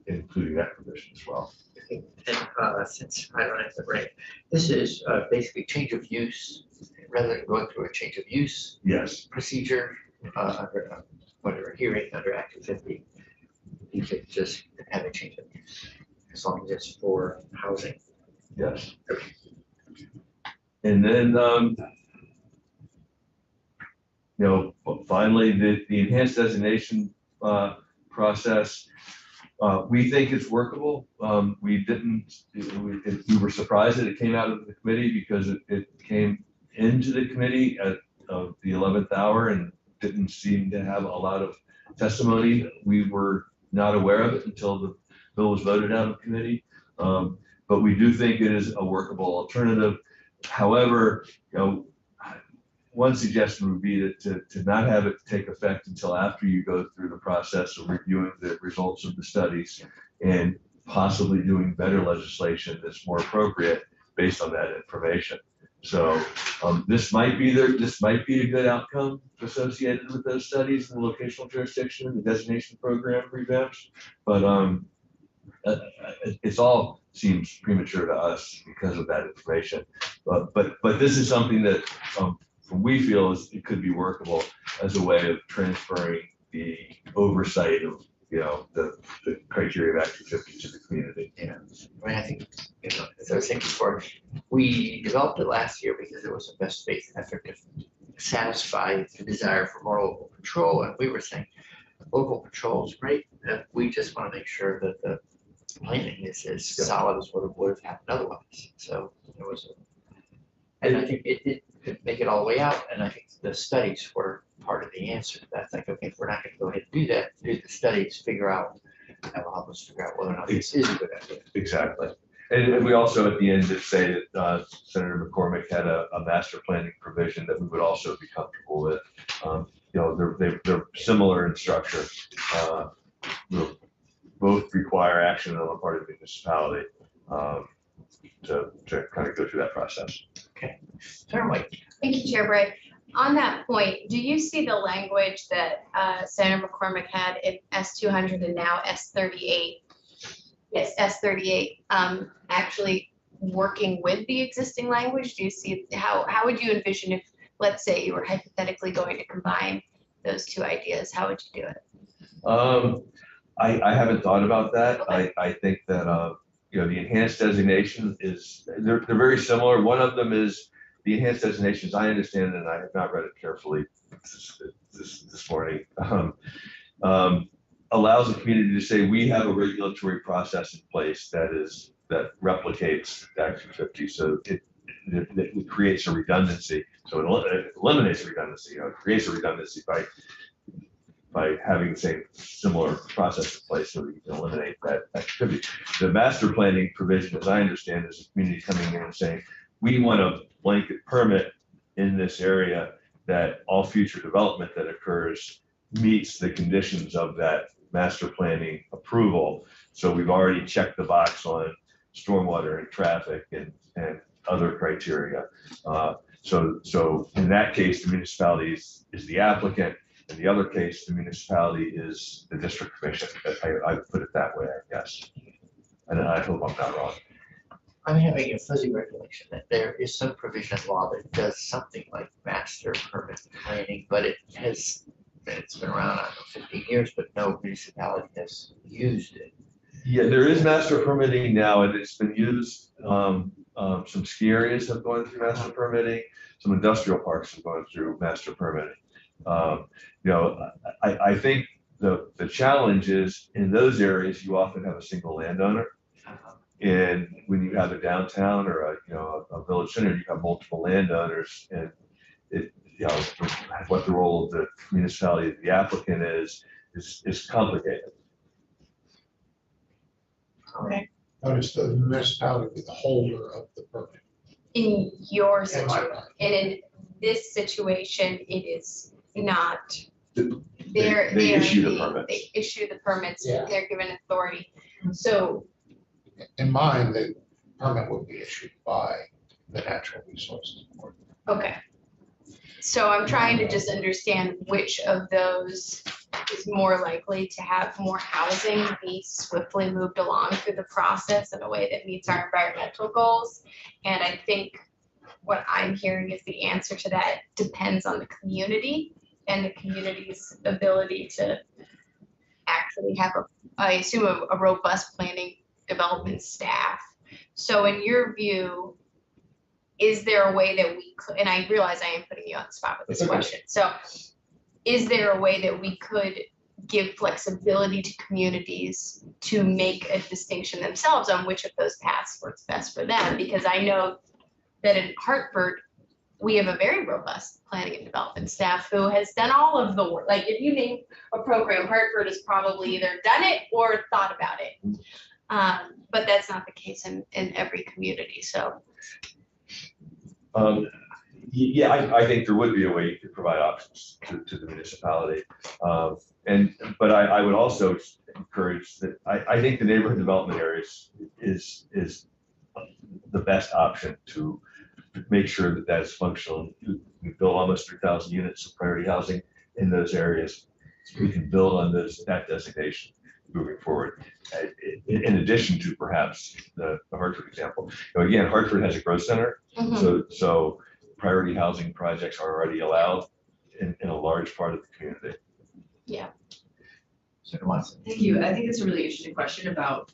including that provision as well. And since I don't have the right, this is basically change of use, rather than going through a change of use Yes, procedure under whatever hearing under Act 250. You could just have a change of use as long as it's for housing. yes. And then, finally, the enhanced designation process, we think it's workable. We were surprised that it came out of the committee because it came into the committee at the 11th hour and didn't seem to have a lot of testimony. We were not aware of it until the bill was voted out of committee. But we do think it is a workable alternative. However, one suggestion would be to not have it take effect until after you go through the process of reviewing the results of the studies and possibly doing better legislation that's more appropriate based on that information. So this might be a good outcome associated with those studies and the locational jurisdiction and the designation program revamps, but it's all seems premature to us because of that information. But this is something that we feel it could be workable as a way of transferring the oversight of the criteria of Act 250 to the community. Yeah, I mean, I think, as I was saying before, we developed it last year because there was a best faith effort to satisfy the desire for more local control. And we were saying local control is great. We just want to make sure that the planning is as solid as what it would have happened otherwise. So there was and I think it did make it all the way out. And I think the studies were part of the answer. That's like, okay, if we're not going to go ahead and do that, do the studies, figure out, that will help us figure out whether or not this is a good idea. Exactly. And we also at the end did say that Senator McCormick had a master planning provision that we would also be comfortable with. They're similar in structure. They'll both require action on the part of the municipality to kind of go through that process. Okay. Certainly. Thank you, Chair Bray. On that point, do you see the language that Senator McCormick had in S200 and now S38? Yes, S38, actually working with the existing language? Do you see how would you envision if, let's say, you were hypothetically going to combine those two ideas? How would you do it? I haven't thought about that. Okay. I think that the enhanced designation they're very similar. One of them is the enhanced designations, I understand, and I have not read it carefully this morning, allows the community to say, we have a regulatory process in place that is that replicates Act 250. So it creates a redundancy. So it eliminates redundancy. It creates a redundancy by having the same similar process in place, so that you can eliminate that activity. The master planning provision, as I understand, is a community coming in and saying, we want a blanket permit in this area that all future development that occurs meets the conditions of that master planning approval. So we've already checked the box on stormwater and traffic and other criteria. So in that case, the municipality is the applicant. In the other case, the municipality is the district commission. I put it that way, I guess. And I hope I'm not wrong. I'm having a fuzzy recollection that there is some provision in law that does something like master permit planning, but it's been around, I don't know, 15 years, but no municipality has used it. Yeah, there is master permitting now, and it's been used. Some ski areas have gone through master permitting. Some industrial parks have gone through master permitting. I think the challenge is in those areas, you often have a single landowner. And when you have a downtown or a village center, you have multiple landowners, and what the role of the municipality, the applicant is complicated. Okay. Notice the municipality be the holder of the permit. In your In my situation, mind. and in this situation, it is not. They issue the permits. They issue the permits, Yeah. they're given authority. So In mine, the permit would be issued by the Natural Resources Board. okay. So I'm trying to just understand which of those is more likely to have more housing be swiftly moved along through the process in a way that meets our environmental goals. And I think what I'm hearing is the answer to that depends on the community and the community's ability to actually have I assume a robust planning development staff. So in your view, is there a way that we could, and I realize I am putting you on the spot with this That's okay. question. So is there a way that we could give flexibility to communities to make a distinction themselves on which of those paths works best for them? Because I know that in Hartford, we have a very robust planning and development staff who has done all of the work. Like if you name a program, Hartford has probably either done it or thought about it. But that's not the case in every community, so. Yeah, I think there would be a way you could provide options to the municipality. But I would also encourage that, I think the neighborhood development areas is the best option to make sure that that's functional. We built almost 3,000 units of priority housing in those areas. So we can build on that designation moving forward. In addition to perhaps the Hartford example. Again, Hartford has a growth center. So priority housing projects are already allowed in a large part of the community. Yeah. Senator Watson. Thank you. I think it's a really interesting question about,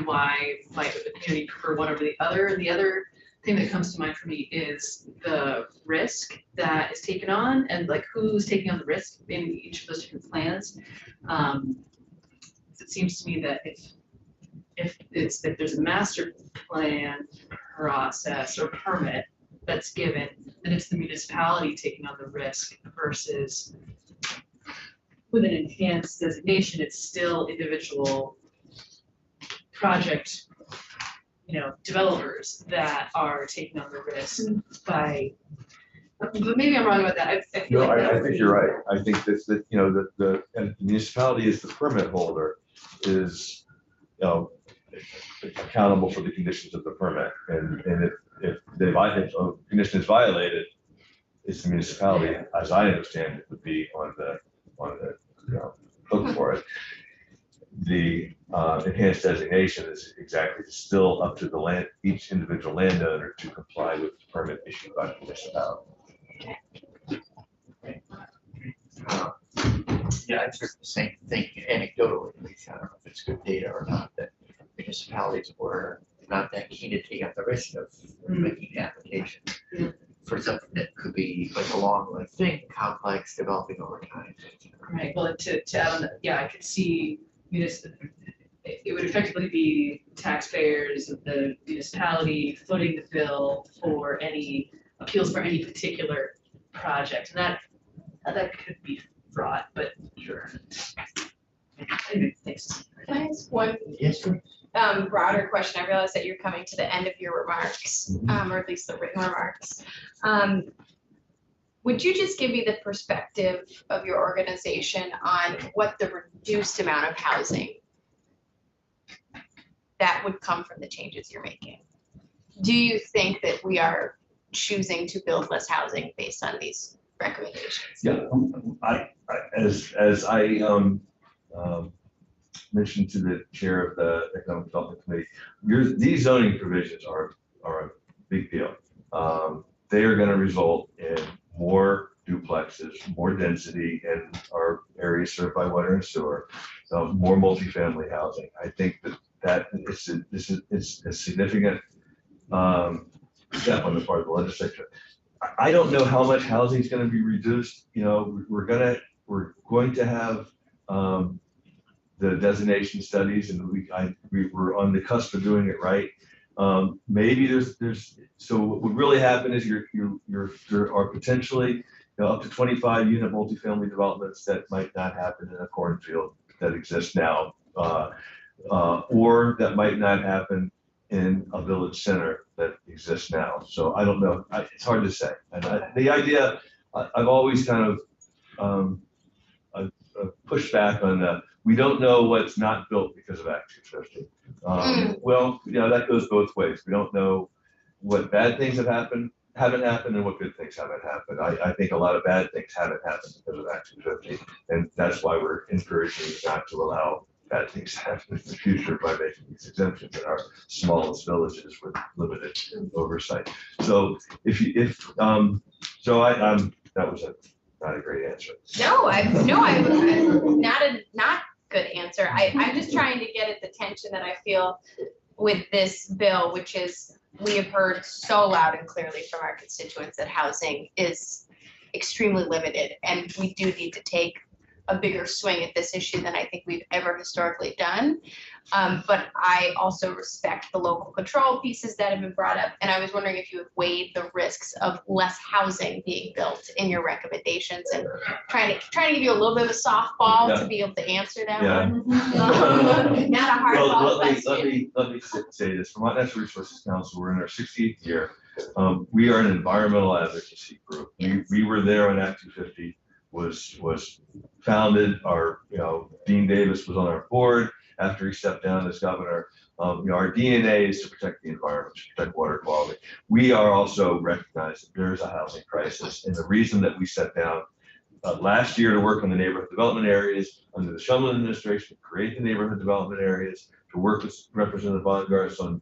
why might the community prefer one over the other? And the other thing that comes to mind for me is the risk that is taken on and like who's taking on the risk in each of those different plans. It seems to me that if there's a master plan process or permit that's given, then it's the municipality taking on the risk versus with an enhanced designation, it's still individual project, developers that are taking on the risk by, but maybe I'm wrong about that. I feel No, like that I would think be- you're right. I think that the municipality is the permit holder, is, accountable for the conditions of the permit. And if a condition is violated, it's the municipality, as I understand it, would be on the hook for it. The enhanced designation is exactly still up to each individual landowner to comply with the permit issued by the municipality. Yeah, I've heard the same thing anecdotally, at least. I don't know if it's good data or not, that municipalities were not that keen to take up the risk of making an application for something that could be like a long thing, complex, developing over time. Right, well, to add on that, yeah, I could see it would effectively be taxpayers of the municipality footing the bill for any appeals for any particular project, and that could be fraught, but sure. Anyway, thanks. Can I ask one Yes, sir. broader question? I realize that you're coming to the end of your remarks, or at least the written remarks. Would you just give me the perspective of your organization on what the reduced amount of housing that would come from the changes you're making? Do you think that we are choosing to build less housing based on these recommendations? Yeah, as I mentioned to the chair of the Economic Development Committee, these zoning provisions are a big deal. They are gonna result in more duplexes, more density in our areas served by water and sewer, more multifamily housing. I think that is a significant step on the part of the legislature. I don't know how much housing is going to be reduced. You know, we're going to have the designation studies, and we were on the cusp of doing it right. Maybe there's so what would really happen is there are potentially up to 25 unit multifamily developments that might not happen in a cornfield that exists now, or that might not happen in a village center that exists now. So I don't know. It's hard to say. And the idea, I've always kind of pushed back on we don't know what's not built because of Act 250. Well, that goes both ways. We don't know what bad things haven't happened and what good things haven't happened. I think a lot of bad things haven't happened because of Act 250, and that's why we're encouraging not to allow bad things to happen in the future by making these exemptions in our smallest villages with limited oversight. So that was not a great answer. No, I'm not good answer. I'm just trying to get at the tension that I feel with this bill, which is we have heard so loud and clearly from our constituents that housing is extremely limited, and we do need to take a bigger swing at this issue than I think we've ever historically done. But I also respect the local control pieces that have been brought up, and I was wondering if you have weighed the risks of less housing being built in your recommendations, and trying to give you a little bit of a softball to be able to answer that one. Not a hard ball question. Let me say this. Vermont Natural Resources Council, we're in our 60th year. We are an environmental advocacy group. We were there when Act 250 was founded. Dean Davis was on our board after he stepped down as governor. Our DNA is to protect the environment, to protect water quality. We are also recognized that there is a housing crisis, and the reason that we sat down last year to work on the neighborhood development areas under the Shumlin administration, to create the neighborhood development areas, to work with Representative Bongartz on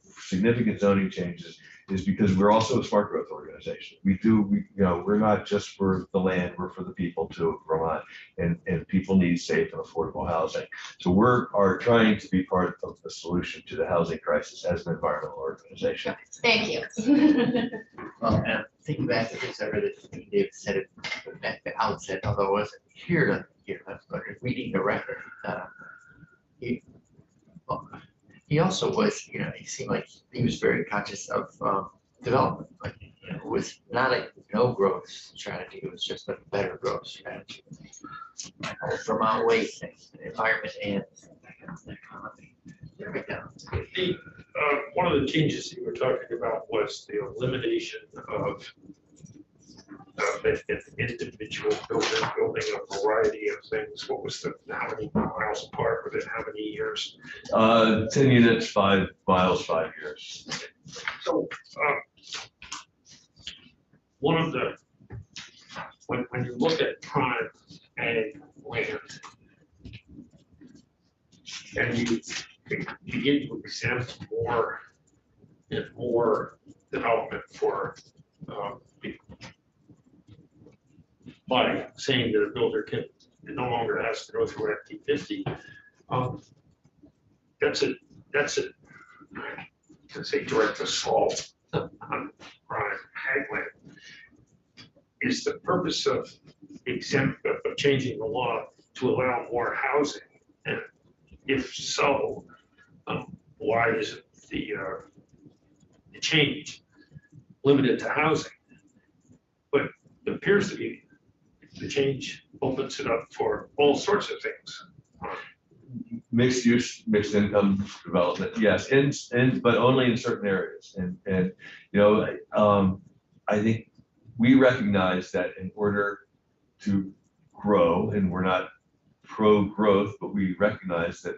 significant zoning changes, is because we're also a smart growth organization. We're not just for the land, we're for the people too, Vermont, and people need safe and affordable housing. So are trying to be part of the solution to the housing crisis as an environmental organization. Thank you. And thinking back to this, I read it, David said it at the outset, although I wasn't here to hear that, but reading the record, he also was, he seemed like he was very conscious of development. Like, it was not a no growth strategy, it was just a better growth strategy. Vermont way things, the environment and economy. There we go. One of the changes you were talking about was the elimination of an individual building a variety of things. What was how many miles apart with it? How many years? 10 units, 5 miles, 5 years. So one of the, when you look at prime ag land and you begin to exempt more and more development for by saying that a builder no longer has to go through Act 250, that's a let's say direct assault on prime ag land. Is the purpose of changing the law to allow more housing and if so, why isn't the change limited to housing? But it appears to be the change opens it up for all sorts of things. Mixed use, mixed income development, yes, but only in certain areas. And I think we recognize that in order to grow, and we're not pro-growth, but we recognize that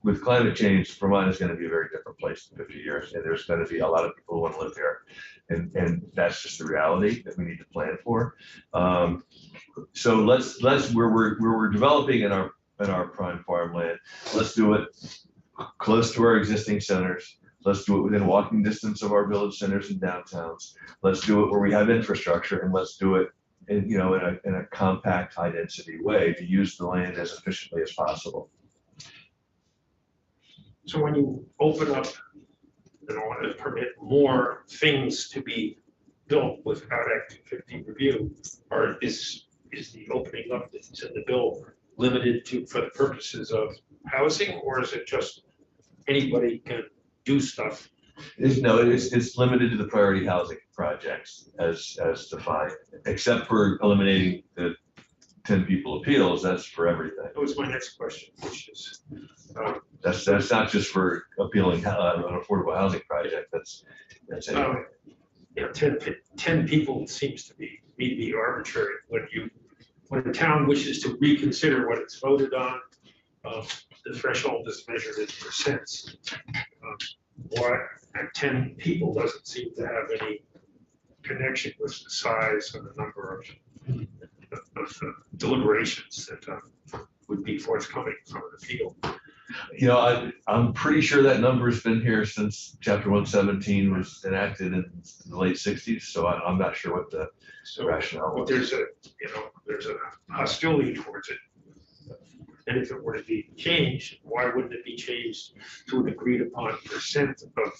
with climate change, Vermont is going to be a very different place in 50 years, and there's going to be a lot of people who want to live here, and that's just the reality that we need to plan for. So let's where we're developing in our prime farmland, let's do it close to our existing centers. Let's do it within walking distance of our village centers and downtowns. Let's do it where we have infrastructure, and let's do it in a compact, high density way to use the land as efficiently as possible. So when you open up and want to permit more things to be built without Act 250 review, or is the opening up that's in the bill limited to for the purposes of housing, or is it just anybody can do stuff? It's limited to the priority housing projects as defined, except for eliminating the 10 people appeals. That's for everything. That was my next question, which is, That's not just for appealing an affordable housing project. That's it. 10 people seems to be arbitrary. When a town wishes to reconsider what it's voted on, the threshold is measured in percents. Why 10 people doesn't seem to have any connection with the size and the number of deliberations that would be forthcoming from an appeal. I'm pretty sure that number's been here since Chapter 117 was enacted in the late 60s. So I'm not sure what the rationale was. There's a hostility towards it. And if it were to be changed, why wouldn't it be changed to an agreed upon percent of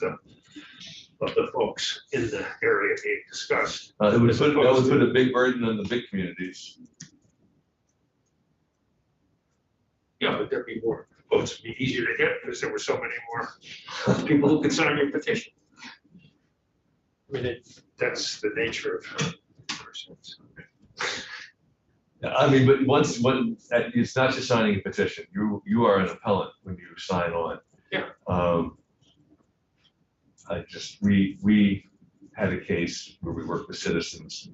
the folks in the area being discussed? That would put a big burden on the big communities. Yeah, but there'd be more votes, it'd be easier to get because there were so many more people who could sign your petition. I mean, that's the nature of persons. I mean, but it's not just signing a petition. You are an appellant when you sign on. Yeah. We had a case where we worked with citizens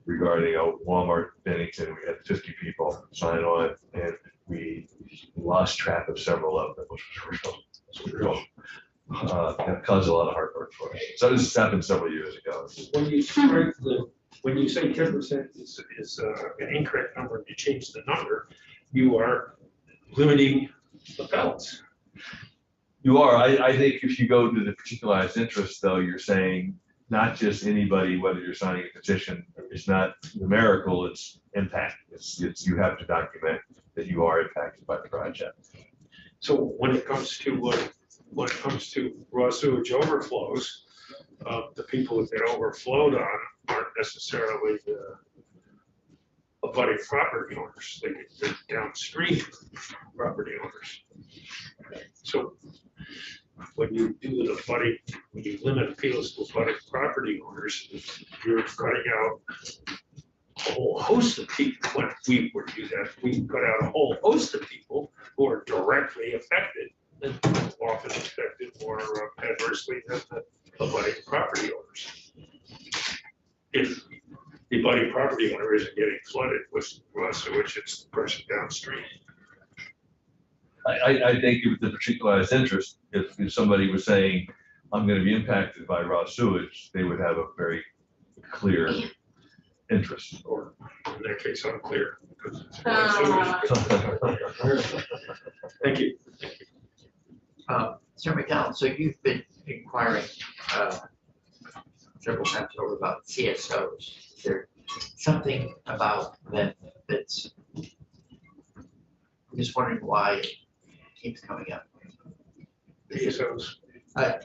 regarding a Walmart Bennington. We had 50 people sign on, and we lost track of several of them, which was real. It caused a lot of heartburn for us. So this happened several years ago. When you say 10% is an incorrect number, and you change the number, you are limiting the balance. You are. I think if you go to the particularized interest, though, you're saying not just anybody, whether you're signing a petition, it's not numerical, it's impact. It's you have to document that you are impacted by the project. So when it comes to raw sewage overflows, the people that get overflowed on aren't necessarily the abutting property owners. They get the downstream property owners. So when you limit appeals to abutting property owners, you're cutting out a whole host of people. When we were to do that, we cut out a whole host of people who are directly affected and often affected more adversely than the abutting property owners. If the abutting property owner isn't getting flooded with raw sewage, it's the person downstream. I think with the particularized interest, if somebody was saying, I'm going to be impacted by raw sewage, they would have a very clear interest. Or in that case, unclear, because it's raw sewage. Thank you. Sir McDonald, so you've been inquiring several times over about CSOs. Is there something about that that's, I'm just wondering why it keeps coming up? CSOs.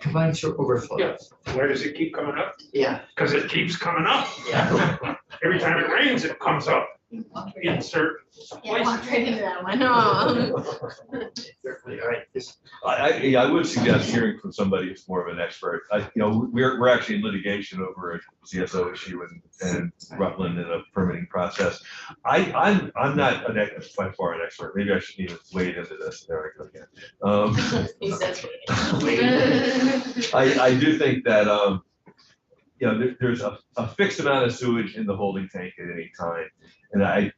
Combined sewer overflow. Yeah. Why does it keep coming up? Yeah. Because it keeps coming up. Yeah. Every time it rains, it comes up in certain Yeah, I walked right into that one. Oh. Certainly, all right, this, I would suggest hearing from somebody who's more of an expert. We're actually in litigation over a CSO issue and Rutland in a permitting process. I'm not by far an expert. Maybe I shouldn't even wade into this. There I go again. He says, I do think that, there's a fixed amount of sewage in the holding tank at any time. And I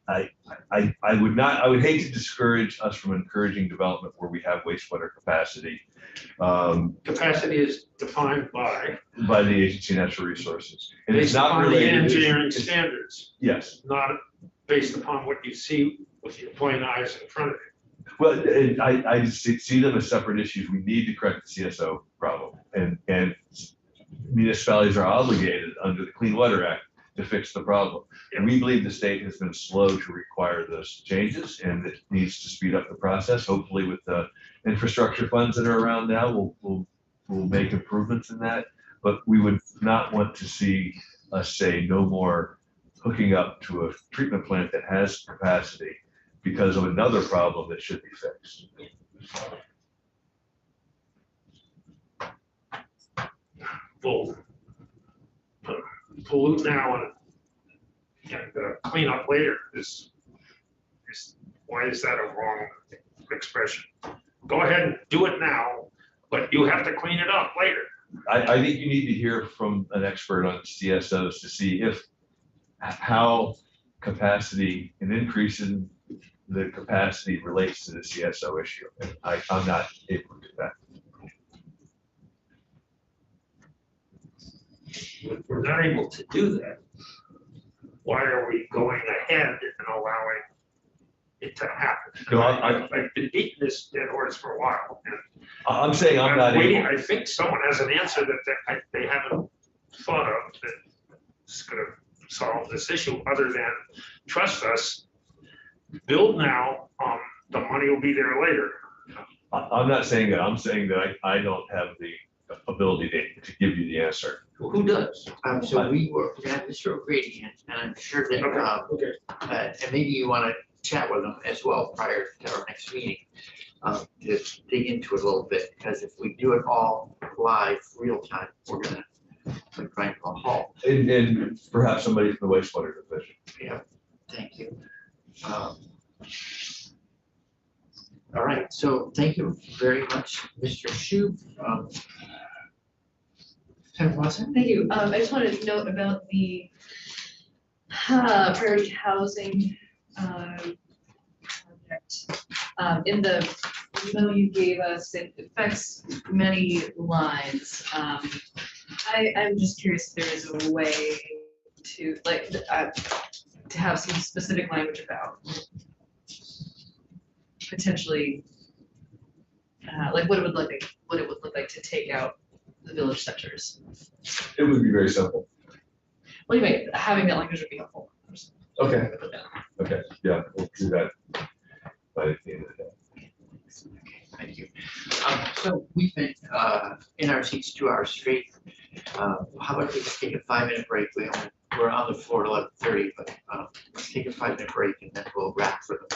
would hate to discourage us from encouraging development where we have wastewater capacity Capacity is defined by, by the Agency of Natural Resources. And it's based not upon the related. engineering it's- standards, Yes. not based upon what you see with your plain eyes in front of you. Well, I just see them as separate issues. We need to correct the CSO problem. And municipalities are obligated under the Clean Water Act to fix the problem. And we believe the state has been slow to require those changes and it needs to speed up the process. Hopefully with the infrastructure funds that are around now, we'll make improvements in that. But we would not want to see us say no more hooking up to a treatment plant that has capacity because of another problem that should be fixed. We'll pollute now and clean up later why is that a wrong expression? Go ahead and do it now, but you have to clean it up later. I think you need to hear from an expert on CSOs to see how capacity, an increase in the capacity relates to the CSO issue. And I'm not able to do that. If we're not able to do that, why are we going ahead and allowing it to happen? No, I've been beating this dead horse for a while. And I'm saying I'm not waiting. able. I think someone has an answer that they haven't thought of that's gonna solve this issue, other than trust us, build now, the money will be there later. I'm not saying that. I'm saying that I don't have the ability to give you the answer. Who does? so we were, we had Mr. O'Grady, and I'm sure that, Okay. and maybe you want to chat with them as well prior to our next meeting. To dig into it a little bit, because if we do it all live, real time, we're gonna grind to a halt. And perhaps somebody from the wastewater division. Yeah, thank you. All right, so thank you very much, Mr. Shub. Senator Watson? Thank you. I just wanted to note about the priority housing project. In the email you gave us, it affects many lines. I'm just curious if there is a way to to have some specific language about potentially what it would look like to take out the village centers. It would be very simple. Well, anyway, having that language would be helpful. Okay. Okay, yeah, we'll do that by the end of the day. Thank you. So we've been in our seats 2 hours straight. How about we just take a 5-minute break? We're on the floor at 11:30, but let's take a 5-minute break and then we'll wrap for the